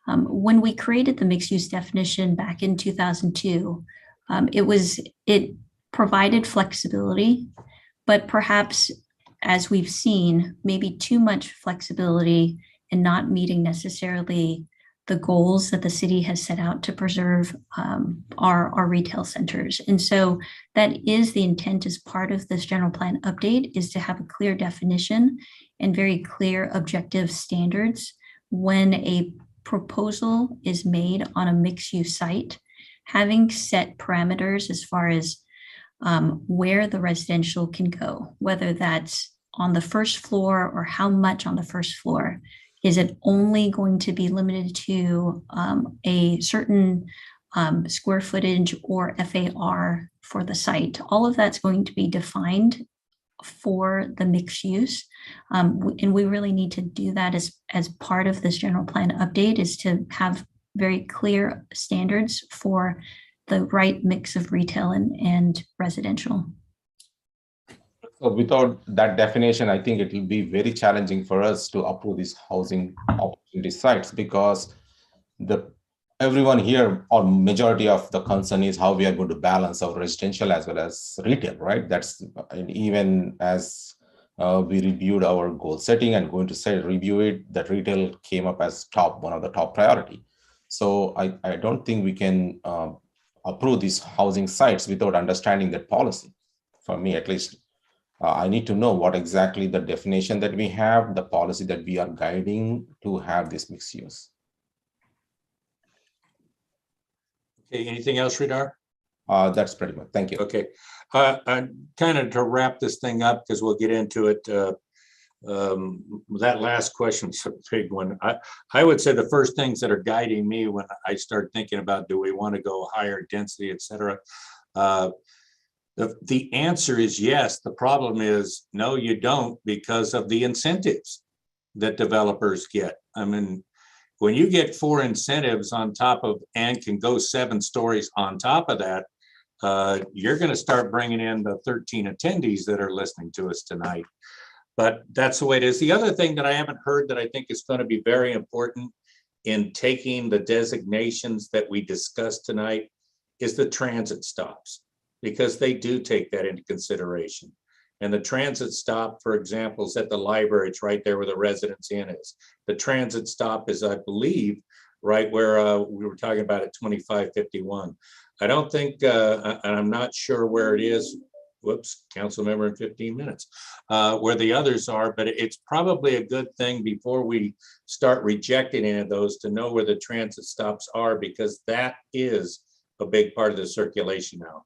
When we created the mixed use definition back in 2002, it provided flexibility, but perhaps, as we've seen, maybe too much flexibility and not meeting necessarily the goals that the city has set out to preserve our retail centers. And so that is the intent as part of this general plan update, is to have a clear definition and very clear objective standards when a proposal is made on a mixed use site, having set parameters as far as where the residential can go, whether that's on the first floor or how much on the first floor. Is it only going to be limited to a certain square footage or FAR for the site? All of that's going to be defined for the mixed use. And we really need to do that as part of this general plan update, is to have very clear standards for the right mix of retail and residential. So without that definition, I think it will be very challenging for us to approve these housing opportunity sites, because everyone here, or majority of the concern is how we are going to balance our residential as well as retail, right? That's, and even as we reviewed our goal setting and going to review it, that retail came up as one of the top priority. So I don't think we can approve these housing sites without understanding that policy. For me, at least, I need to know what exactly the definition that we have, the policy that we are guiding to have this mixed use. Okay, anything else, Sridhar? That's pretty much. Thank you. Okay, kind of to wrap this thing up, because we'll get into it. That last question is a big one. I would say the first things that are guiding me when I start thinking about, do we want to go higher density, et cetera, The answer is yes. The problem is, no, you don't, because of the incentives that developers get. I mean, when you get 4 incentives on top of, and can go 7 stories on top of that, you're going to start bringing in the 13 attendees that are listening to us tonight. But that's the way it is. The other thing that I haven't heard that I think is going to be very important in taking the designations that we discussed tonight is the transit stops, because they do take that into consideration. And the transit stop, for example, is at the library. It's right there where the Residence Inn is. The transit stop is, I believe, right where we were talking about at 2551. I don't think, and I'm not sure where it is. Whoops, council member in 15 minutes, where the others are, but it's probably a good thing before we start rejecting any of those to know where the transit stops are, because that is a big part of the circulation now.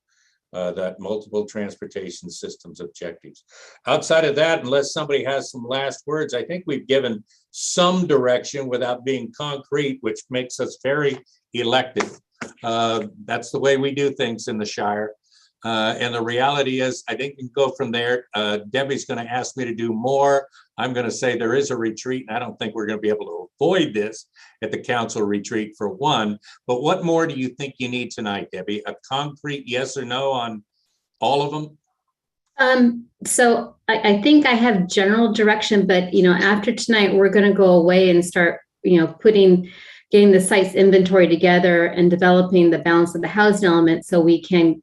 That multiple transportation systems objectives. Outside of that, unless somebody has some last words, I think we've given some direction without being concrete, which makes us very elected. That's the way we do things in the Shire. And the reality is, I think we can go from there. Debbie's going to ask me to do more. I'm going to say there is a retreat, and I don't think we're going to be able to avoid this at the council retreat for one. But what more do you think you need tonight, Debbie? A concrete yes or no on all of them? So I think I have general direction, but after tonight, we're going to go away and start, getting the site's inventory together and developing the balance of the housing element so we can,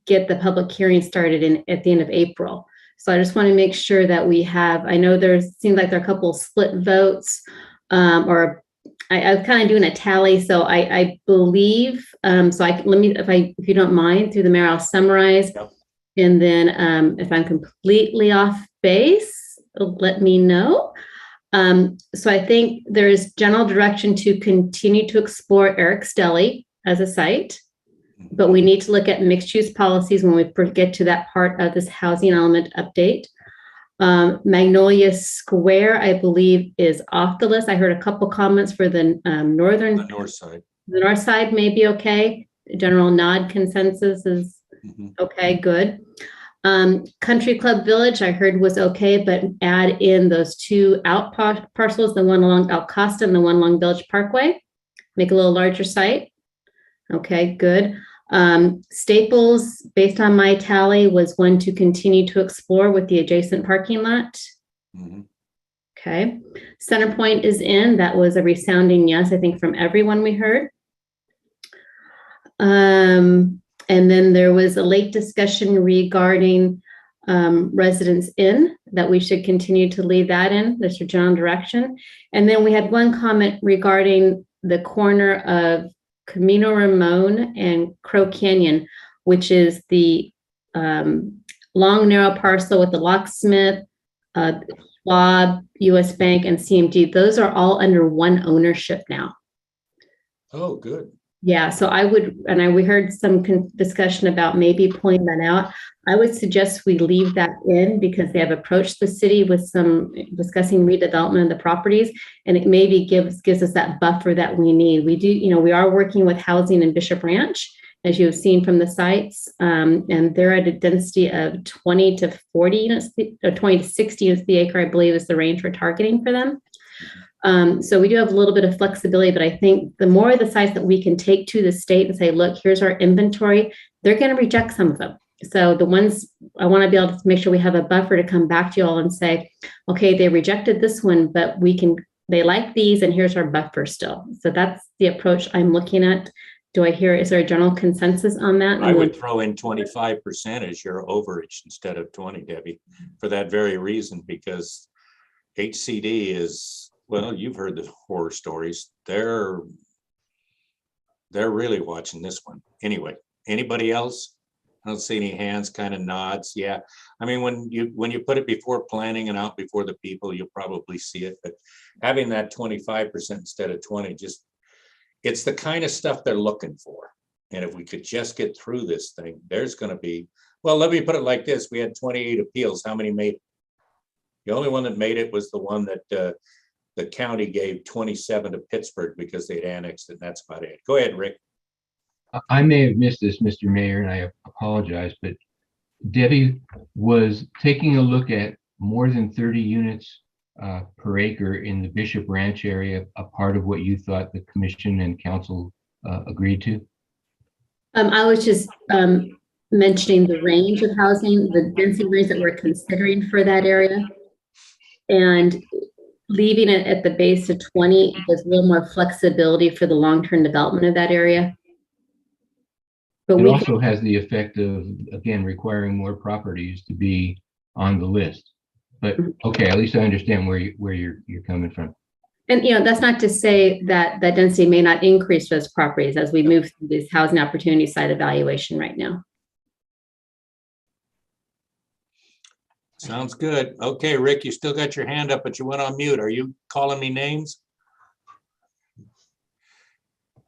get the public hearing started at the end of April. So I just want to make sure that we have, I know seems like there are a couple of split votes, or I'm kind of doing a tally. So I believe, if you don't mind, through the mayor, I'll summarize. Yep. And then if I'm completely off base, let me know. So I think there is general direction to continue to explore Eric's Deli as a site, but we need to look at mixed use policies when we get to that part of this housing element update. Magnolia Square, I believe, is off the list. I heard a couple comments for the north side. The north side may be okay. General nod consensus is okay, good. Country Club Village, I heard was okay, but add in those 2 out parcels, the one along El Costa and the one along Village Parkway. Make a little larger site. Okay, good. Staples, based on my tally, was one to continue to explore with the adjacent parking lot. Okay. Centerpoint is in. That was a resounding yes, I think, from everyone we heard. And then there was a late discussion regarding Residence Inn, that we should continue to leave that in. That's your general direction. And then we had one comment regarding the corner of Camino Ramon and Crow Canyon, which is the long, narrow parcel with the locksmith, Schwab, US Bank, and CMG. Those are all under one ownership now. Oh, good. Yeah, so we heard some discussion about maybe pulling that out. I would suggest we leave that in because they have approached the city with some discussing redevelopment of the properties, and it maybe gives us that buffer that we need. We do, we are working with housing in Bishop Ranch, as you have seen from the sites, and they're at a density of 20 to 40 units, or 20 to 60 units the acre, I believe, is the range we're targeting for them. So we do have a little bit of flexibility, but I think the more of the sites that we can take to the state and say, look, here's our inventory, they're going to reject some of them. So the ones I want to be able to make sure we have a buffer to come back to you all and say, okay, they rejected this one, but they like these, and here's our buffer still. So that's the approach I'm looking at. Is there a general consensus on that? I would throw in 25% as your overage instead of 20, Debbie, for that very reason, because HCD is, well, you've heard the horror stories. They're really watching this one. Anyway, anybody else? I don't see any hands, kind of nods. Yeah. I mean, when you put it before planning and out before the people, you'll probably see it. But having that 25% instead of 20, it's the kind of stuff they're looking for. And if we could just get through this thing, there's going to be, well, let me put it like this. We had 28 appeals. How many made it? The only one that made it was the one that the county gave 27 to Pittsburgh because they'd annexed it. And that's about it. Go ahead, Rick. I may have missed this, Mr. Mayor, and I apologize, but Debbie, was taking a look at more than 30 units per acre in the Bishop Ranch area a part of what you thought the commission and council agreed to? I was just mentioning the range of housing, the density range that we're considering for that area. And leaving it at the base of 20 gives a little more flexibility for the long-term development of that area. But It we also has the effect of, again, requiring more properties to be on the list. But okay, at least I understand where you're coming from. And, you know, that's not to say that that density may not increase for those properties as we move through this housing opportunity site evaluation right now. Sounds good. Okay, Rick, you still got your hand up, but you went on mute. Are you calling me names?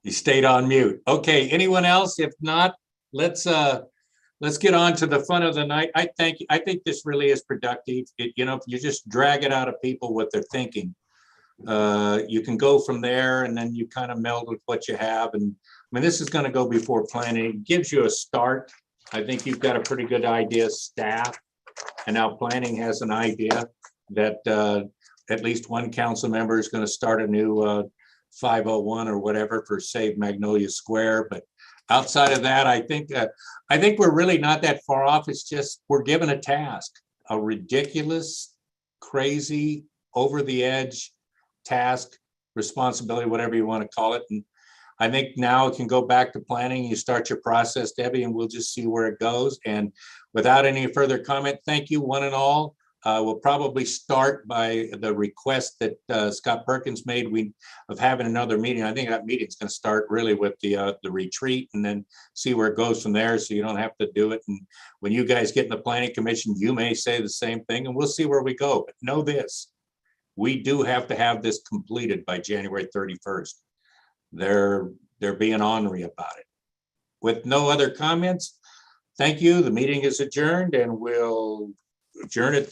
You stayed on mute. Okay, anyone else? If not, let's get on to the fun of the night. I think this really is productive. You know, if you just drag it out of people what they're thinking, you can go from there, and then you kind of meld with what you have. And I mean, this is going to go before planning. It gives you a start. I think you've got a pretty good idea, staff. And now planning has an idea that at least one council member is going to start a new 501 or whatever for Save Magnolia Square. But outside of that, I think we're really not that far off. It's just we're given a task, a ridiculous, crazy, over the edge task, responsibility, whatever you want to call it. And I think now it can go back to planning. You start your process, Debbie, and we'll just see where it goes. And without any further comment, thank you one and all. We'll probably start by the request that Scott Perkins made of having another meeting. I think that meeting's going to start really with the retreat and then see where it goes from there, so you don't have to do it. And when you guys get in the planning commission, you may say the same thing, and we'll see where we go. But know this, we do have to have this completed by January 31st. They're being ornery about it. With no other comments, thank you. The meeting is adjourned, and we'll adjourn it